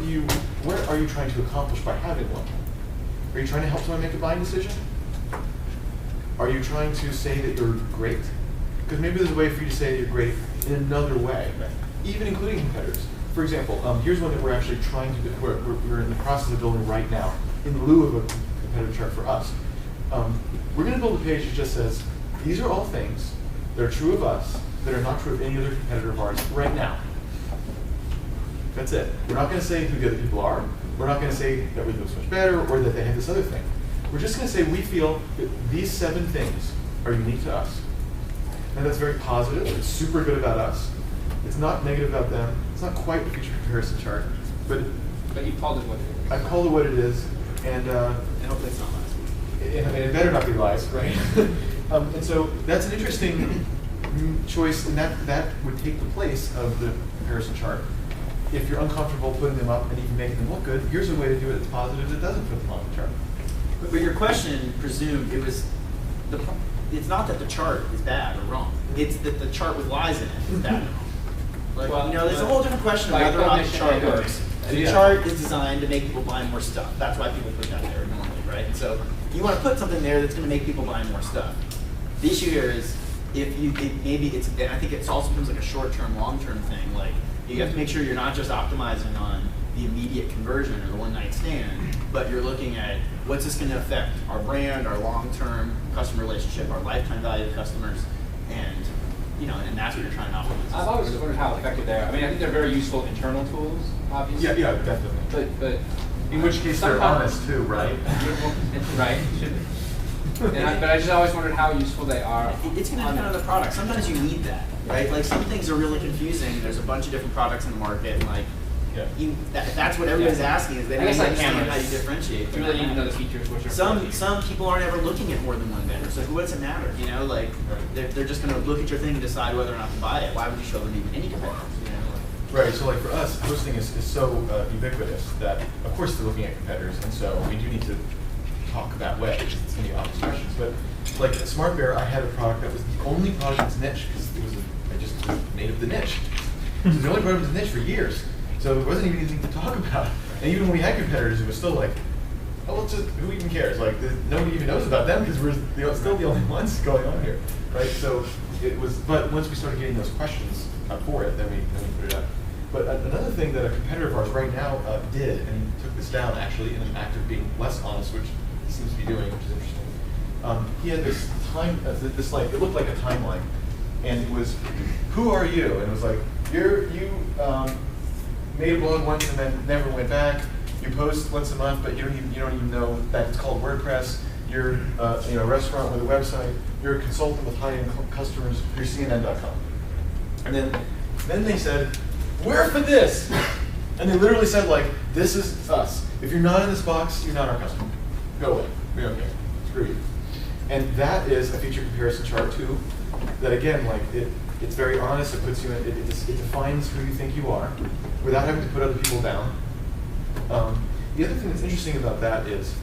B: are you trying to accomplish by having one? Are you trying to help someone make a buying decision? Are you trying to say that you're great? Because maybe there's a way for you to say that you're great in another way, even including competitors. For example, here's one that we're actually trying to do. We're in the process of building right now, in lieu of a competitive chart for us. We're going to build a page that just says, these are all things that are true of us that are not true of any other competitor of ours right now. That's it. We're not going to say who the other people are. We're not going to say that we do so much better or that they have this other thing. We're just going to say we feel that these 7 things are unique to us. And that's very positive. It's super good about us. It's not negative about them. It's not quite a feature comparison chart. But
E: you called it what it is.
B: I've called it what it is. And
C: hopefully it's not last week.
B: And it better not be lies, right? And so that's an interesting choice, and that would take the place of the comparison chart. If you're uncomfortable putting them up and even making them look good, here's a way to do it that's positive that doesn't put them on the chart.
C: But your question presumed it's not that the chart is bad or wrong. It's that the chart with lies in it is bad and wrong. Like, there's a whole different question of whether or not the chart works. The chart is designed to make people buy more stuff. That's why people put that there normally, right? And so you want to put something there that's going to make people buy more stuff. The issue here is I think it also becomes like a short-term, long-term thing. Like you have to make sure you're not just optimizing on the immediate conversion or the one-night stand, but you're looking at what's this going to affect our brand, our long-term customer relationship, our lifetime value of customers, and that's what you're trying to optimize.
E: I've always wondered how effective they are. I mean, I think they're very useful internal tools, obviously.
B: Yeah, definitely.
E: But
B: in which case they're honest too, right?
E: Right. Should be. But I just always wondered how useful they are.
C: It's going to depend on the product. Sometimes you need that, right? Like some things are really confusing. There's a bunch of different products in the market, and like that's what everybody's asking is they don't understand how you differentiate.
E: You really need to know the features. Which are
C: some people aren't ever looking at more than one vendor. So what does it matter? Like they're just going to look at your thing and decide whether or not to buy it. Why would you show them even any competitors?
B: Right. So like for us, hosting is so ubiquitous that of course they're looking at competitors, and so we do need to talk that way. It's going to be obvious questions. But like at SmartBear, I had a product that was the only product in its niche because I just made up the niche. It was the only product in its niche for years. So there wasn't even anything to talk about. And even when we had competitors, it was still like, oh, well, just who even cares? Like nobody even knows about them because we're still the only ones going on here, right? So it was. But once we started getting those questions for it, then we put it up. But another thing that a competitor of ours right now did, and he took this down actually in an act of being less honest, which he seems to be doing, which is interesting. He had this it looked like a timeline, and it was, who are you? And it was like, you made a blog once and then never went back. You post once a month, but you don't even know that it's called WordPress. You're a restaurant with a website. You're a consultant with high-end customers. You're CNN.com. And then they said, we're for this. And they literally said, like, this is us. If you're not in this box, you're not our customer. Go away. We don't care. Screw you. And that is a feature comparison chart too, that again, like it's very honest, it puts you in, it defines who you think you are without having to put other people down. The other thing that's interesting about that is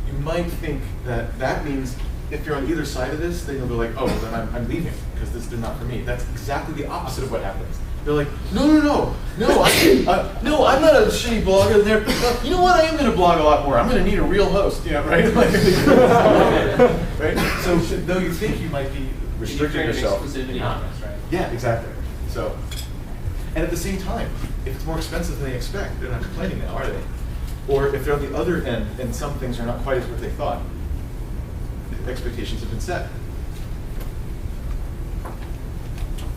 B: you might think that that means if you're on either side of this, then you'll be like, oh, well, then I'm leaving because they're not for me. That's exactly the opposite of what happens. They're like, no, I'm not a shitty blogger. You know what? I am going to blog a lot more. I'm going to need a real host, right? Like, right? So though you think you might be restricting yourself,
E: Exclusivity on this, right?
B: yeah, exactly. So, and at the same time, if it's more expensive than they expect, they're not complaining now, are they? Or if they're on the other end and some things are not quite as what they thought, the expectations have been set.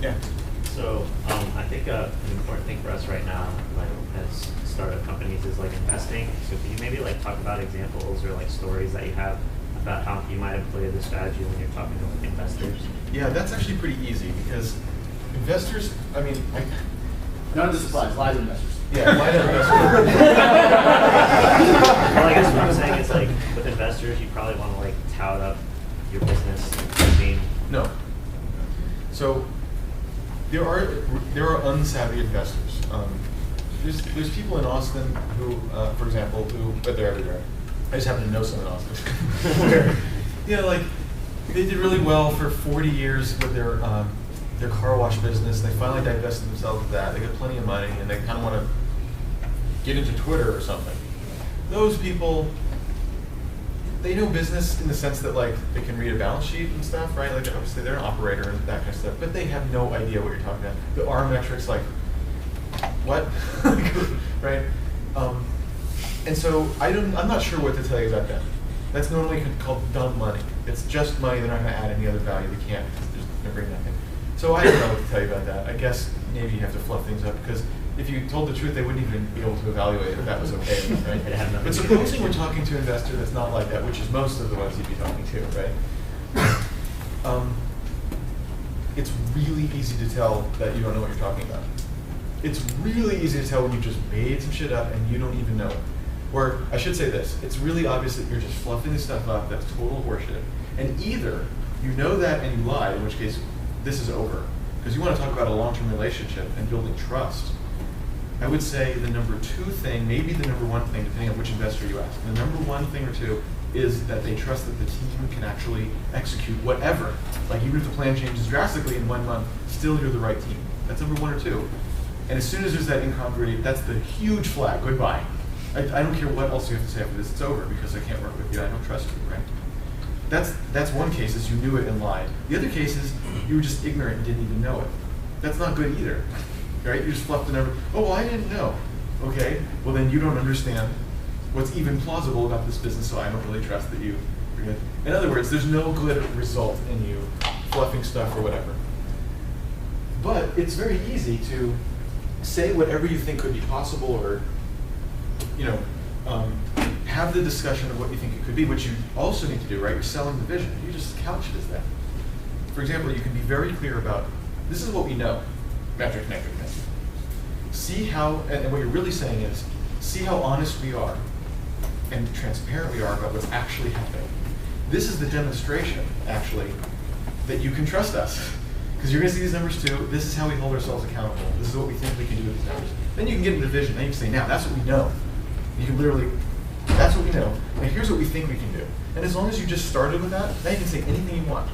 B: Yeah.
F: So I think an important thing for us right now, like as startup companies, is like investing. So could you maybe like talk about examples or like stories that you have about how you might employ this strategy when you're talking to investors?
B: Yeah, that's actually pretty easy because investors, I mean,
C: None of this applies. Live investors.
B: yeah, why not investors?
F: Well, I guess what I'm saying is like with investors, you probably want to like tout up your business. I mean,
B: No. So there are unsavvy investors. There's people in Austin who, for example, but they're everywhere. I just happen to know some in Austin. Where, like they did really well for 40 years with their car wash business. They finally divested themselves of that. They got plenty of money, and they kind of want to get into Twitter or something. Those people, they know business in the sense that like they can read a balance sheet and stuff, right? Like obviously they're an operator and that kind of stuff, but they have no idea what you're talking about. The R metrics, like what, right? And so I'm not sure what to tell you about that. That's normally called dumb money. It's just money. They're not going to add any other value. They can't. They're bringing nothing. So I don't know what to tell you about that. I guess maybe you have to fluff things up because if you told the truth, they wouldn't even be able to evaluate if that was okay or not, right?
F: It'd have nothing
B: But
F: to do
B: supposing
F: with
B: we're talking to an investor that's not like that, which is most of the ones you'd be talking to, right? It's really easy to tell that you don't know what you're talking about. It's really easy to tell when you just made some shit up and you don't even know it. Or I should say this, it's really obvious that you're just fluffing this stuff up, that's total horseshit. And either you know that and you lied, in which case this is over. Because you want to talk about a long-term relationship and building trust. I would say the number two thing, maybe the number one thing, depending on which investor you ask. The number one thing or two is that they trust that the team can actually execute whatever. Like even if the plan changes drastically in 1 month, still you're the right team. That's number one or two. And as soon as there's that incongruity, that's the huge flag, goodbye. I don't care what else you have to say after this, it's over because I can't work with you, I don't trust you, right? That's one case is you knew it and lied. The other case is you were just ignorant and didn't even know it. That's not good either, right? You just fluffed the number. Oh, well, I didn't know. Okay, well then you don't understand what's even plausible about this business, so I don't really trust that you're good. In other words, there's no good result in you fluffing stuff or whatever. But it's very easy to say whatever you think could be possible or, have the discussion of what you think it could be, which you also need to do, right? You're selling the vision. You just couch it as that. For example, you can be very clear about, this is what we know, metric. See how, and what you're really saying is, see how honest we are and transparent we are about what's actually happening. This is the demonstration, actually, that you can trust us. Because you're going to see these numbers too. This is how we hold ourselves accountable. This is what we think we can do with these numbers. Then you can get into the vision. Then you can say, now, that's what we know. You can literally, that's what we know. And here's what we think we can do. And as long as you just started with that, now you can say anything you want.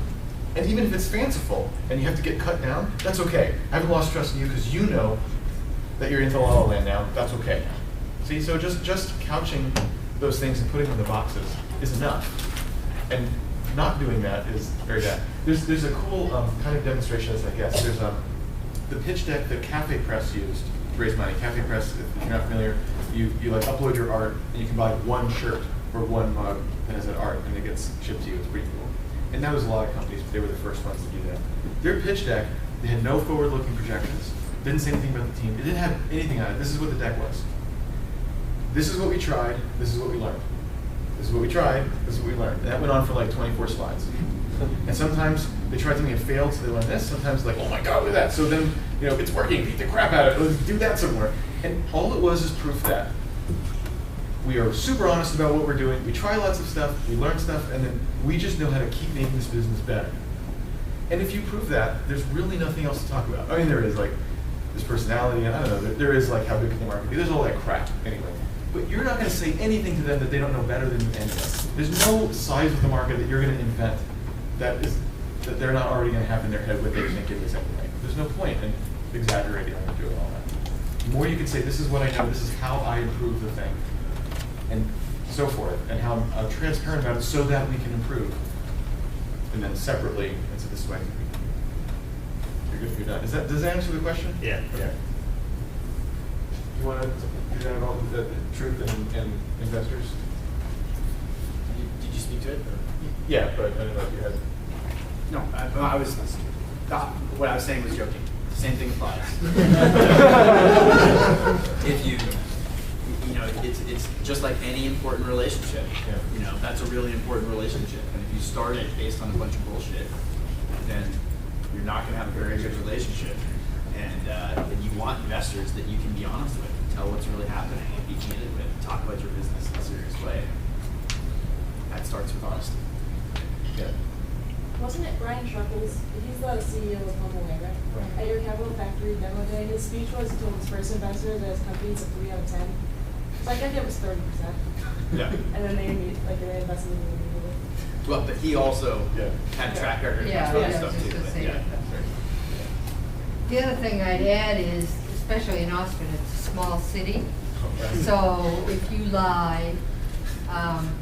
B: And even if it's fanciful and you have to get cut down, that's okay. I haven't lost trust in you because you know that you're into La La Land now. That's okay. See, so just couching those things and putting them in the boxes is enough. And not doing that is very bad. There's a cool kind of demonstration of this, I guess. There's the pitch deck that Cafe Press used to raise money. Cafe Press, if you're not familiar, you like upload your art and you can buy one shirt or one mug that has that art and it gets shipped to you. It's pretty cool. And now there's a lot of companies, but they were the first ones to do that. Their pitch deck, they had no forward-looking projections. Didn't say anything about the team. It didn't have anything on it. This is what the deck was. This is what we tried. This is what we learned. This is what we tried. This is what we learned. And that went on for like 24 slides. And sometimes they tried something and failed, so they learned this. Sometimes like, oh my God, look at that. So then, it's working. Beat the crap out of it. Let's do that some more. And all it was is proof that We are super honest about what we're doing. We try lots of stuff, we learn stuff, and then we just know how to keep making this business better. And if you prove that, there's really nothing else to talk about. I mean, there is like this personality, and I don't know, there is like how big can the market be. There's all that crap anyway. But you're not going to say anything to them that they don't know better than you anyway. There's no size of the market that you're going to invent that they're not already going to have in their head what they think it is anyway. There's no point in exaggerating and doing all that. The more you can say, this is what I know, this is how I improve the thing, and so forth, and how I'm transparent about it so that we can improve. And then separately, and so this way, you're good if you're done. Does that answer the question?
F: Yeah.
B: Okay. You want to do that about the truth and investors?
C: Did you speak to it? Or?
B: Yeah, but I don't know if you had.
C: No, I was. What I was saying was joking. Same thing applies. If you know, it's just like any important relationship.
B: Yeah.
C: You know, that's a really important relationship, and if you start it based on a bunch of bullshit, then you're not going to have a very good relationship. And you want investors that you can be honest with, tell what's really happening, and be candid with, talk about your business in a serious way. That starts with honesty.
B: Yeah.
G: Wasn't it Brian Shuckles? He's the CEO of HomeAway, right? At your Capital Factory demo day, his speech was to his first investors that his company's a 3 out of 10. So I think it was 30%.
C: Yeah.
G: And then they invested in it immediately.
C: Well, but he also
B: Yeah.
C: had a track record
D: Yeah,
C: of other
D: yeah,
C: stuff
D: I was
C: too.
D: just gonna
C: But
D: say
C: yeah.
D: that. The other thing I'd add is, especially in Austin, it's a small city. So if you lie,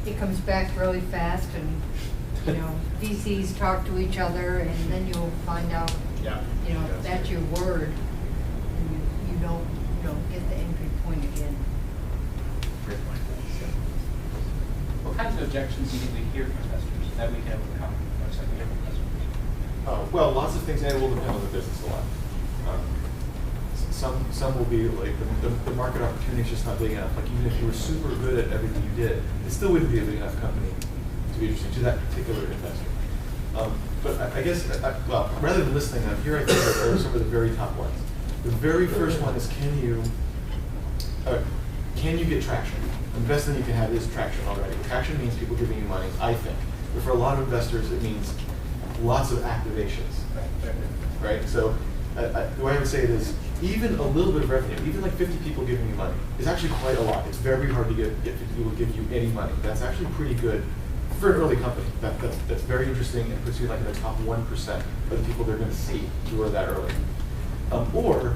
D: it comes back really fast, and you know, VCs talk to each other, and then you'll find out,
C: Yeah.
D: you know, that's your word, and you don't get the entry point again.
C: Great point.
E: What kinds of objections do you think we hear from investors that we can overcome? What's like we hear from investors?
B: Well, lots of things, and it will depend on the business a lot. Some will be like the market opportunity is just not big enough. Like even if you were super good at everything you did, it still wouldn't be a big enough company to be interesting to that particular investor. But I guess, well, rather than listing them, here I think are some of the very top ones. The very first one is can you get traction? The best thing you can have is traction already. Traction means people giving you money, I think. But for a lot of investors, it means lots of activations. Right? So the way I would say it is, even a little bit of revenue, even like 50 people giving you money, is actually quite a lot. It's very hard to get 50 people to give you any money. That's actually pretty good for an early company. That's very interesting and puts you like in the top 1% of the people they're going to see who are that early. Or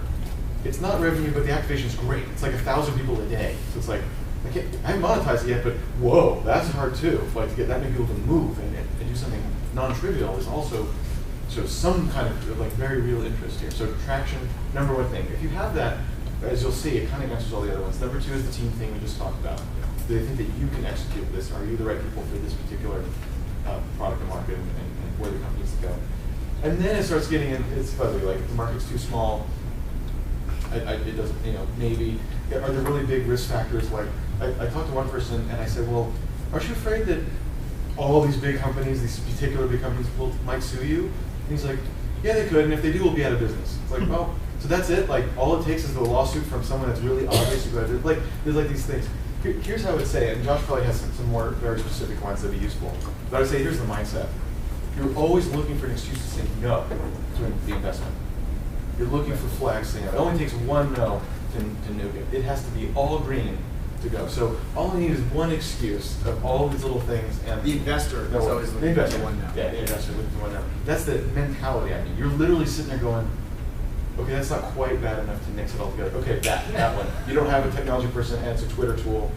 B: it's not revenue, but the activation is great. It's like 1,000 people a day. So it's like, I haven't monetized it yet, but whoa, that's hard too. Like to get that many people to move and do something non-trivial is also shows some kind of like very real interest here. So traction, number one thing. If you have that, as you'll see, it kind of answers all the other ones. Number two is the team thing we just talked about. Do they think that you can execute this? Are you the right people for this particular product and market and where the company needs to go? And then it starts getting in, it's fuzzy, like the market's too small. It doesn't, you know, maybe, are there really big risk factors? Like, I talked to one person and I said, well, aren't you afraid that all these big companies, these particular big companies might sue you? And he's like, yeah, they could, and if they do, we'll be out of business. It's like, oh, so that's it? Like, all it takes is the lawsuit from someone that's really obvious about it. Like, there's like these things. Here's how I would say it, and Josh probably has some more very specific ones that would be useful. But I would say, here's the mindset. You're always looking for an excuse to say no to the investment. You're looking for flags saying no. It only takes one no to nuke it. It has to be all green to go. So all I need is one excuse of all these little things. And
C: The investor is always
B: the
C: looking
B: investor,
C: for one no.
B: Yeah, the investor looking for one no. That's the mentality. I mean, you're literally sitting there going, okay, that's not quite bad enough to mix it all together. Okay, that one. You don't have a technology person and it's a Twitter tool.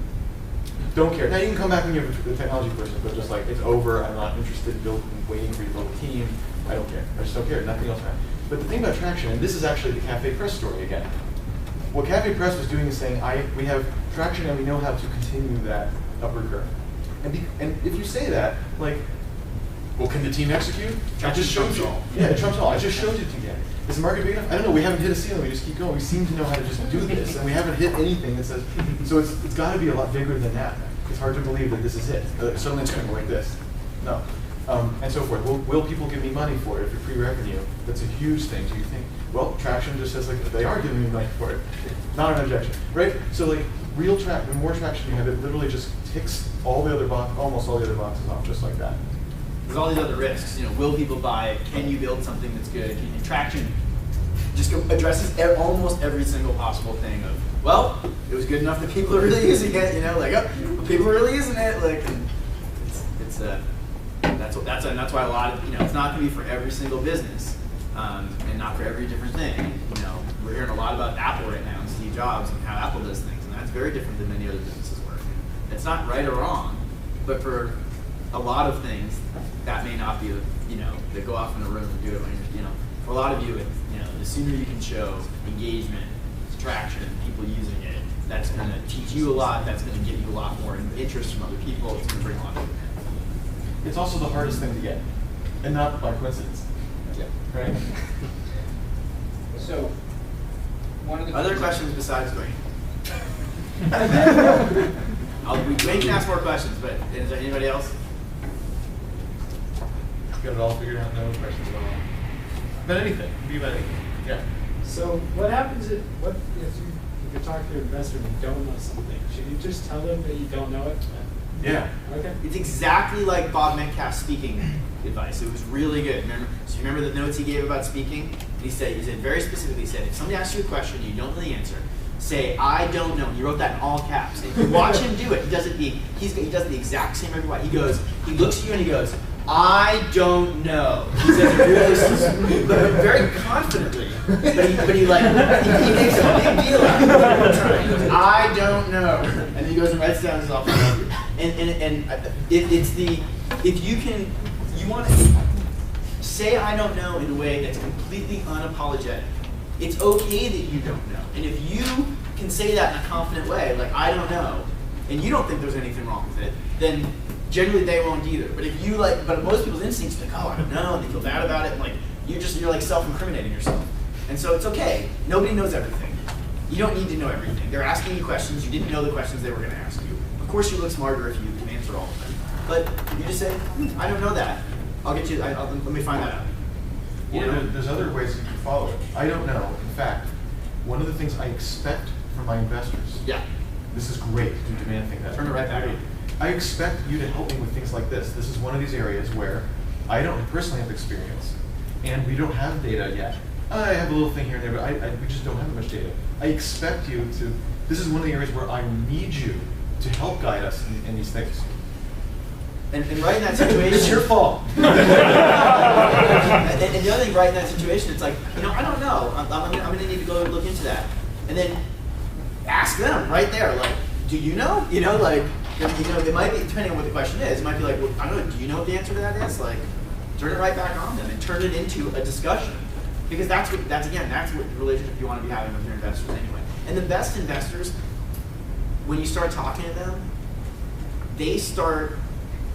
B: Don't care. Now you can come back when you have a technology person, but just like, it's over, I'm not interested in waiting for you to build a team. I don't care. I just don't care. Nothing else matters. But the thing about traction, and this is actually the Cafe Press story again. What Cafe Press was doing is saying, we have traction and we know how to continue that upward curve. And if you say that, like, well, can the team execute? I just showed you. Yeah, it trumps all. I just showed you to get. Is the market big enough? I don't know. We haven't hit a ceiling. We just keep going. We seem to know how to just do this, and we haven't hit anything that says. So it's got to be a lot bigger than that. It's hard to believe that this is it. Suddenly it's going to go like this. No. and so forth. Will people give me money for it if it's pre-revenue? That's a huge thing. Do you think, well, traction just says like, they are giving me money for it. Not an objection, right? So like, real traction, the more traction you have, it literally just ticks all the other almost all the other boxes off just like that.
C: There's all these other risks. You know, will people buy it? Can you build something that's good? Can you traction? Just addresses almost every single possible thing of, well, it was good enough that people are really using it. You know, like, oh, people are really using it. Like, that's why a lot of, you know, it's not going to be for every single business, and not for every different thing. You know, we're hearing a lot about Apple right now and Steve Jobs and how Apple does things, and that's very different than many other businesses work. It's not right or wrong, but for a lot of things, that may not be, you know, they go off in a room and do it when you're, you know, for a lot of you, it's, you know, the sooner you can show engagement, traction, people using it, that's going to teach you a lot, that's going to give you a lot more interest from other people, it's going to bring a lot of demand.
B: It's also the hardest thing to get, and not by coincidence.
C: Yeah.
B: Right?
E: So, one of the
C: Other questions besides Wayne? Wayne can ask more questions, but is there anybody else?
B: Got it all figured out, no questions at all. About anything, it can be about anything. Yeah.
H: So what happens if you're talking to an investor and you don't know something? Should you just tell them that you don't know it?
B: Yeah.
H: Okay.
C: It's exactly like Bob Metcalf's speaking advice. It was really good. Remember the notes he gave about speaking? He said very specifically, he said, if somebody asks you a question and you don't know the answer, say, I don't know. And he wrote that in all caps. And if you watch him do it, he does the exact same every time. He looks at you and he goes, I don't know. He says it really, but very confidently. But he makes a big deal out of it every time. He goes, I don't know. And he goes and writes down his office. And if you want to say I don't know in a way that's completely unapologetic. It's okay that you don't know. And if you can say that in a confident way, like I don't know, and you don't think there's anything wrong with it, then generally they won't either. But if you but most people's instincts are like, oh, I don't know, and they feel bad about it, and like you're like self-incriminating yourself. And so it's okay. Nobody knows everything. You don't need to know everything. They're asking you questions. You didn't know the questions they were going to ask you. Of course, you look smarter if you can answer all of them. But you just say, I don't know that. I'll get you. Let me find that out.
B: Or there's other ways you can follow it. I don't know. In fact, one of the things I expect from my investors.
C: Yeah.
B: This is great. Do demand thing that.
C: Turn it right back on.
B: I expect you to help me with things like this. This is one of these areas where I don't personally have experience, and we don't have data yet. I have a little thing here and there, but we just don't have much data. I expect you to. This is one of the areas where I need you to help guide us in these things.
C: And right in that situation,
B: It's your fault.
C: and the other thing, right in that situation, it's like, I don't know. I'm going to need to go look into that, and then ask them right there, like, do you know? It might be, depending on what the question is, it might be like, well, I don't know. Do you know what the answer to that is? Like, turn it right back on them and turn it into a discussion, because that's what the relationship you want to be having with your investors anyway. And the best investors, when you start talking to them, they start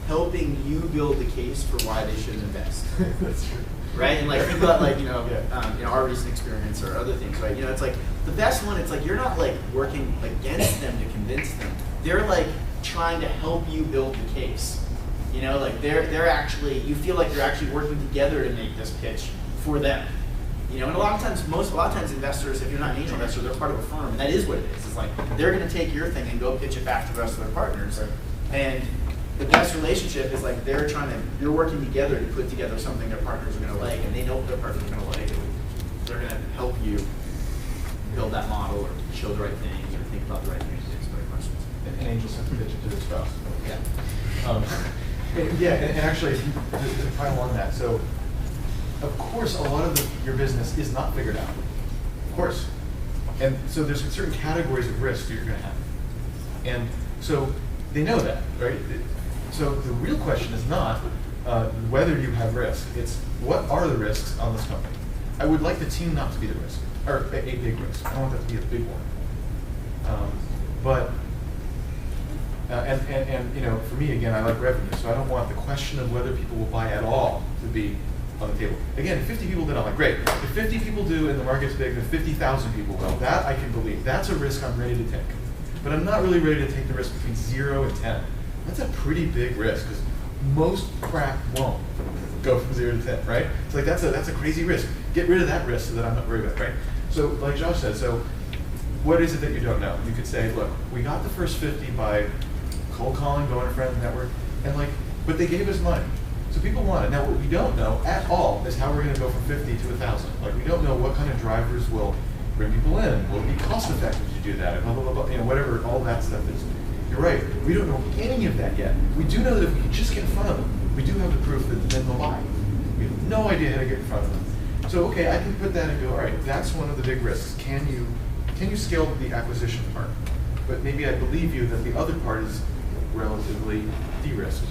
C: helping you build the case for why they should invest.
B: That's true.
C: Right? And like think about our recent experience or other things, right? It's like the best one, it's like you're not like working against them to convince them. They're like trying to help you build the case. Like they're actually, you feel like you're actually working together to make this pitch for them. And a lot of times investors, if you're not an angel investor, they're part of a firm, and that is what it is. It's like they're going to take your thing and go pitch it back to the rest of their partners.
B: Right.
C: And the best relationship is like you're working together to put together something their partners are going to like, and they know what their partners are going to like. And they're going to help you build that model or show the right things or think about the right things to answer the right questions.
B: And angels have to pitch it to their spouse.
C: Yeah.
B: And actually, to pile on that, so of course a lot of your business is not figured out. Of course. And so there's certain categories of risk that you're going to have. And so they know that, right? So the real question is not whether you have risk. It's what are the risks on this company? I would like the team not to be the risk, or a big risk. I don't want that to be a big one. For me, again, I like revenue, so I don't want the question of whether people will buy at all to be on the table. Again, if 50 people did, I'm like, great. If 50 people do and the market's big, then 50,000 people will. That I can believe. That's a risk I'm ready to take. But I'm not really ready to take the risk between 0 and 10. That's a pretty big risk, because Most crap won't go from 0 to 10, right? It's like that's a crazy risk. Get rid of that risk so that I'm not worried about it, right? So like Josh said, so what is it that you don't know? You could say, look, we got the first 50 by cold calling, going to friends network, and like, but they gave us money. So people want it. Now what we don't know at all is how we're gonna go from 50 to 1,000. Like we don't know what kind of drivers will bring people in. Will it be cost effective to do that? Blah, blah, blah, blah, you know, whatever, all that stuff is. You're right, we don't know any of that yet. We do know that if we can just get in front of them, we do have the proof that then they'll buy. We have no idea how to get in front of them. So okay, I can put that and go, all right, that's one of the big risks. Can you scale the acquisition part? But maybe I believe you that the other part is relatively de-risked.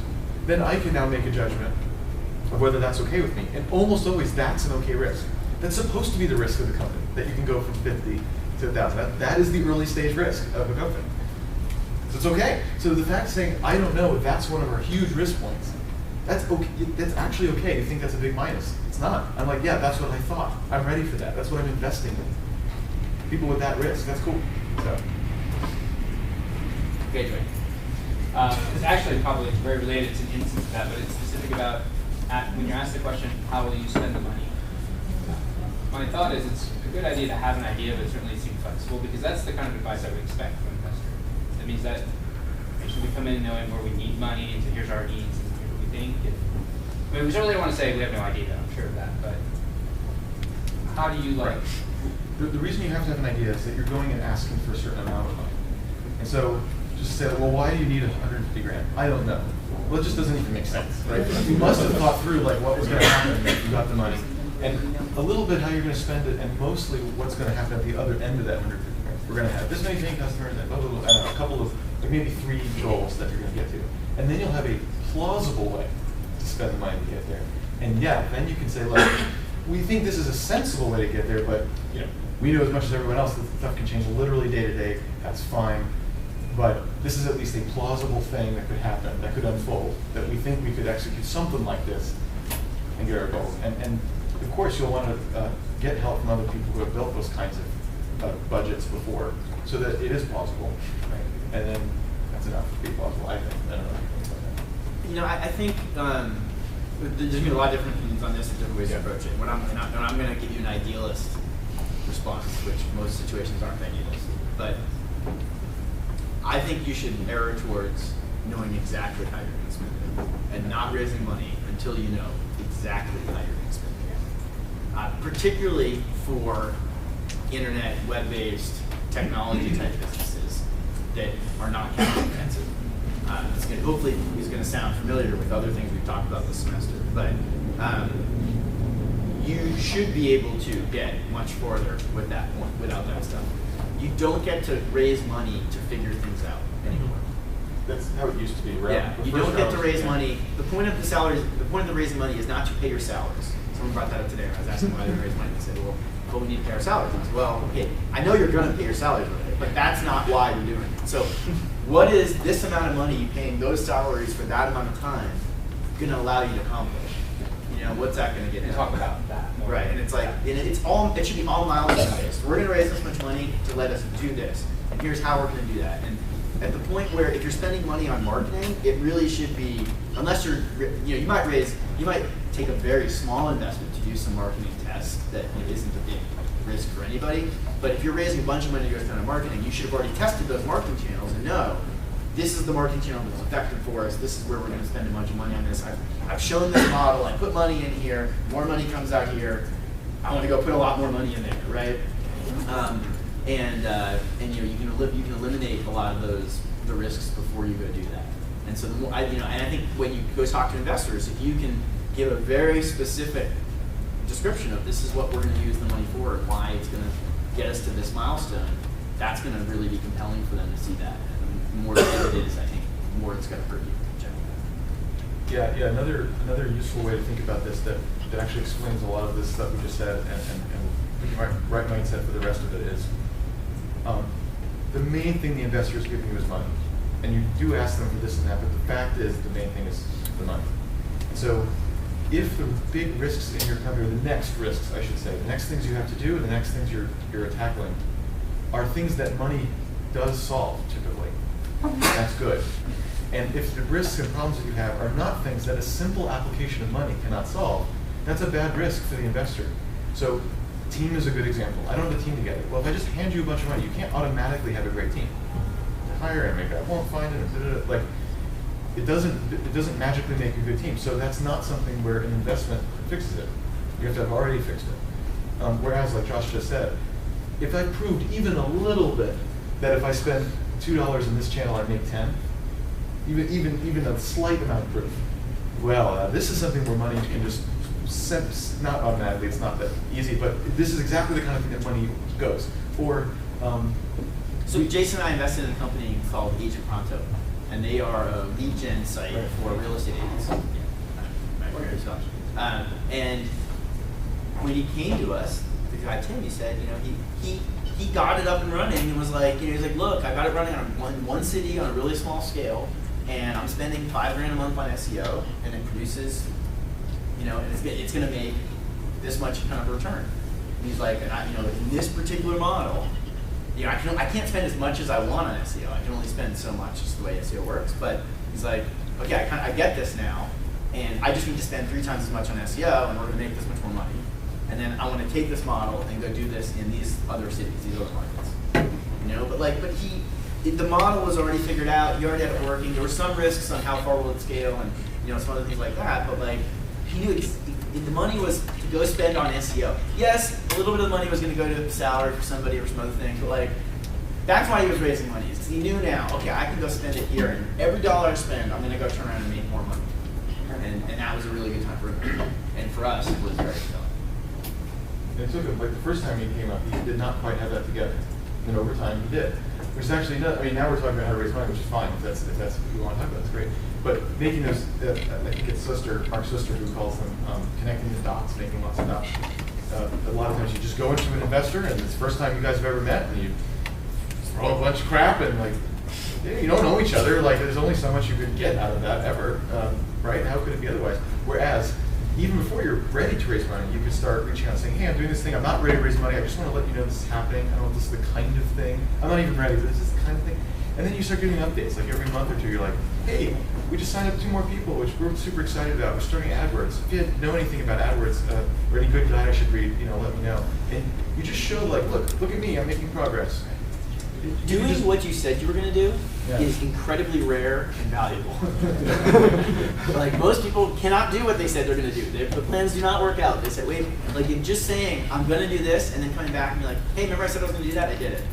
B: Then I can now make a judgment of whether that's okay with me. And almost always that's an okay risk. That's supposed to be the risk of the company, that you can go from 50 to 1,000. That is the early stage risk of a company. So it's okay. So the fact of saying, I don't know, that's one of our huge risk points. That's okay. That's actually okay. You think that's a big minus. It's not. I'm like, yeah, that's what I thought. I'm ready for that. That's what I'm investing in. People with that risk, that's cool. So.
E: Okay, Joy. It's actually probably very related to an instance of that, but it's specific about when you're asked the question, how will you spend the money? My thought is it's a good idea to have an idea, but it certainly seems flexible, because that's the kind of advice I would expect from an investor. That means that we come in knowing where we need money, and so here's our needs, and here's what we think. And, I mean, we certainly don't want to say we have no idea, I'm sure of that, but how do you like...
B: Right. The reason you have to have an idea is that you're going and asking for a certain amount of money. And so just say, well, why do you need 150 grand? I don't know. Well, it just doesn't even make sense, right? You must have thought through like what was going to happen if you got the money, and a little bit how you're going to spend it, and mostly what's going to happen at the other end of that 150 grand. We're going to have this many paying customers, and blah, blah, blah, a couple of, like maybe 3 goals that you're going to get to, and then you'll have a plausible way to spend the money to get there. And yeah, then you can say, look, we think this is a sensible way to get there, but you know, we know as much as everyone else that stuff can change literally day to day. That's fine. But this is at least a plausible thing that could happen, that could unfold, that we think we could execute something like this and get our goals. And of course, you'll want to get help from other people who have built those kinds of budgets before, so that it is plausible, right? And then that's enough to be plausible, I think. I don't know what you think about that.
C: You know, I think there's going to be a lot of different opinions on this and different ways to approach it. I'm going to give you an idealist response, which most situations aren't idealist. But I think you should err towards knowing exactly how you're going to spend it and not raising money until you know exactly how you're going to spend it. Particularly for internet, web-based, technology-type businesses that are not capital intensive. Hopefully it's going to sound familiar with other things we've talked about this semester, but you should be able to get much farther with that point, without that stuff. You don't get to raise money to figure things out anymore.
B: That's how it used to be, right?
C: Yeah, you don't get to raise money. The point of the salaries, the point of the raising money is not to pay your salaries. Someone brought that up today. I was asking why they raise money. They said, well, we need to pay our salaries. I said, well, okay, I know you're going to pay your salaries with it, but that's not why you're doing it. So, what is this amount of money you paying those salaries for that amount of time going to allow you to accomplish? You know, what's that going to get?
E: And talk about that more.
C: Right, and it's like, and it should be all milestone based. We're going to raise this much money to let us do this, and here's how we're going to do that. And at the point where if you're spending money on marketing, it really should be, unless you're, you know, you might take a very small investment to do some marketing tests that isn't a big risk for anybody. But if you're raising a bunch of money to go spend on marketing, you should have already tested those marketing channels and know this is the marketing channel that's effective for us. This is where we're going to spend a bunch of money on this. I've shown this model. I put money in here. More money comes out here. I want to go put a lot more money in there, right? And you know, you can eliminate a lot of the risks before you go do that. And so the more, and I think when you go talk to investors, if you can give a very specific description of this is what we're going to use the money for and why it's going to get us to this milestone, that's going to really be compelling for them to see that. And the more it is, I think, the more it's going to hurt you.
B: Yeah. Another useful way to think about this that actually explains a lot of this stuff we just said and put your right mindset for the rest of it is the main thing the investor is giving you is money. And you do ask them for this and that, but the fact is the main thing is the money. So if the big risks in your company, or the next risks, I should say, the next things you have to do, the next things you're tackling, are things that money does solve typically, that's good. And if the risks and problems that you have are not things that a simple application of money cannot solve, that's a bad risk for the investor. So team is a good example. I don't have a team together. Well, if I just hand you a bunch of money, you can't automatically have a great team. Hire and make it. I won't find it. Like, it doesn't magically make a good team. So that's not something where an investment fixes it. You have to have already fixed it. Whereas, like Josh just said, if I proved even a little bit that if I spend $2 in this channel, I make 10, even a slight amount of proof. Well, this is something where money can just not automatically. It's not that easy, but this is exactly the kind of thing that money goes. Or
C: so Jason and I invested in a company called Agent Pronto, and they are a lead gen site for real estate agents. And when he came to us, the guy Tim, he said, you know, he got it up and running and was like, you know, he's like, look, I got it running on one city on a really small scale, and I'm spending $5,000 a month on SEO, and it produces, you know, and it's going to make this much kind of return. And he's like, and I, you know, in this particular model, you know, I can't spend as much as I want on SEO. I can only spend so much, just the way SEO works. But he's like, okay, I get this now, and I just need to spend 3 times as much on SEO in order to make this much more money. And then I want to take this model and go do this in these other cities, these other markets. You know, but the model was already figured out. He already had it working. There were some risks on how far will it scale, and you know, some other things like that. But like, he knew the money was to go spend on SEO. Yes, a little bit of the money was going to go to salary for somebody or some other thing, but like, that's why he was raising money. Because he knew now, okay, I can go spend it here, and every dollar I spend, I'm going to go turn around and make more money. And that was a really good time for him. And for us, it was very compelling.
B: It took him, like the first time he came up, he did not quite have that together. And over time, he did. Which is actually not, I mean, now we're talking about how to raise money, which is fine. If that's what you want to talk about, that's great. But making those, I think it's Mark's sister who calls them connecting the dots, making lots of dots. A lot of times you just go into an investor, and it's the first time you guys have ever met, and you throw a bunch of crap, and like, yeah, you don't know each other. Like, there's only so much you could get out of that ever, right? How could it be otherwise? Whereas, even before you're ready to raise money, you could start reaching out and saying, hey, I'm doing this thing, I'm not ready to raise money, I just want to let you know this is happening, I don't know if this is the kind of thing, I'm not even ready, but this is the kind of thing. And then you start getting updates, like every month or two, you're like, hey, we just signed up 2 more people, which we're super excited about, we're starting AdWords. If you know anything about AdWords, or any good guide I should read, you know, let me know. And you just show like, look at me, I'm making progress.
C: Doing what you said you were going to do is incredibly rare and valuable. Like, most people cannot do what they said they're going to do. The plans do not work out. They say, wait, like, you're just saying, I'm going to do this, and then coming back and be like, hey, remember I said I was going to do that? I did it.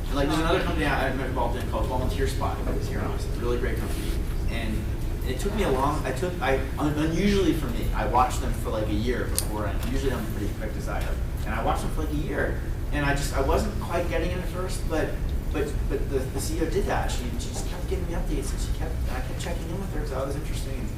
C: And like, there's another company I'm involved in called Volunteer Spot. It's here in Austin. It's a really great company. And it took me unusually for me, I watched them for like a year before, and usually I'm pretty quick to sign up. And I watched them for like a year, and I wasn't quite getting it at first, but the CEO did that. She just kept giving me updates, and I kept checking in with her because that was interesting. And,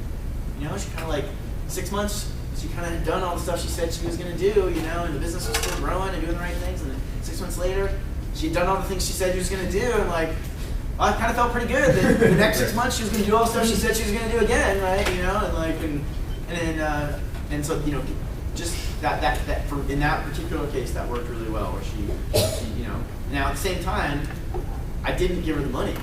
C: you know, she kind of like 6 months, she kind of had done all the stuff she said she was going to do, you know, and the business was still growing and doing the right things. And then 6 months later, she had done all the things she said she was going to do, and like, well, I kind of felt pretty good that the next 6 months she was going to do all the stuff she said she was going to do again, right? You know, and like, and so, you know, just that for in that particular case, that worked really well. Where she, you know, now at the same time, I didn't give her the money,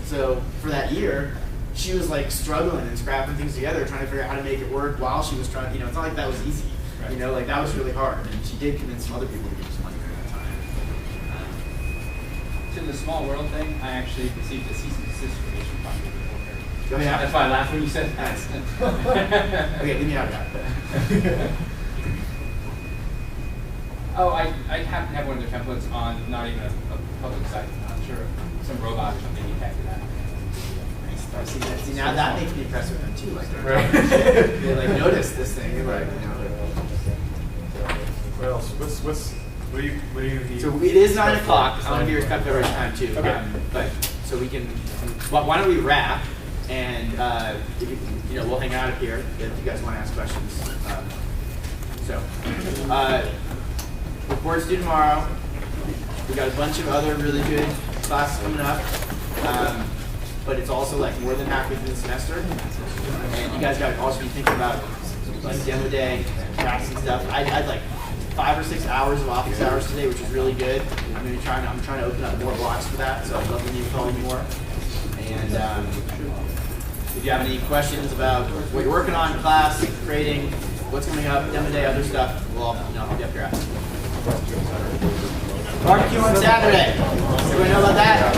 C: so for that year, she was like struggling and scrapping things together, trying to figure out how to make it work while she was trying. You know, it's not like that was easy. Right. You know, like that was really hard, and she did convince some other people to give some money during that time.
E: To the small world thing, I actually received a cease and desist from Asian Project before.
C: Oh, yeah?
E: That's why I laughed when you said that.
C: Okay, leave me out of that.
E: Oh, I happen to have one of their templates on not even a public site. I'm sure some robot or something detected that.
C: See, now that makes me impressed with them too. Like,
B: Right.
C: they like notice this thing. Like, you know,
B: What else? What do you need?
C: so it is 9 o'clock. I want to be respectful of everybody's time too.
B: Okay.
C: But so we can. Why don't we wrap? And you know, we'll hang out up here if you guys want to ask questions. Report's due tomorrow. We got a bunch of other really good classes coming up. But it's also like more than halfway through the semester. And you guys got to also be thinking about like demo day, crafts and stuff. I had like 5 or 6 hours of office hours today, which is really good. I'm trying to open up more blocks for that, so I'd love to call you more. And If you have any questions about what you're working on in class, creating, what's coming up, demo day, other stuff, well, I'll be up here after. Barbecue on Saturday. Everybody know about that?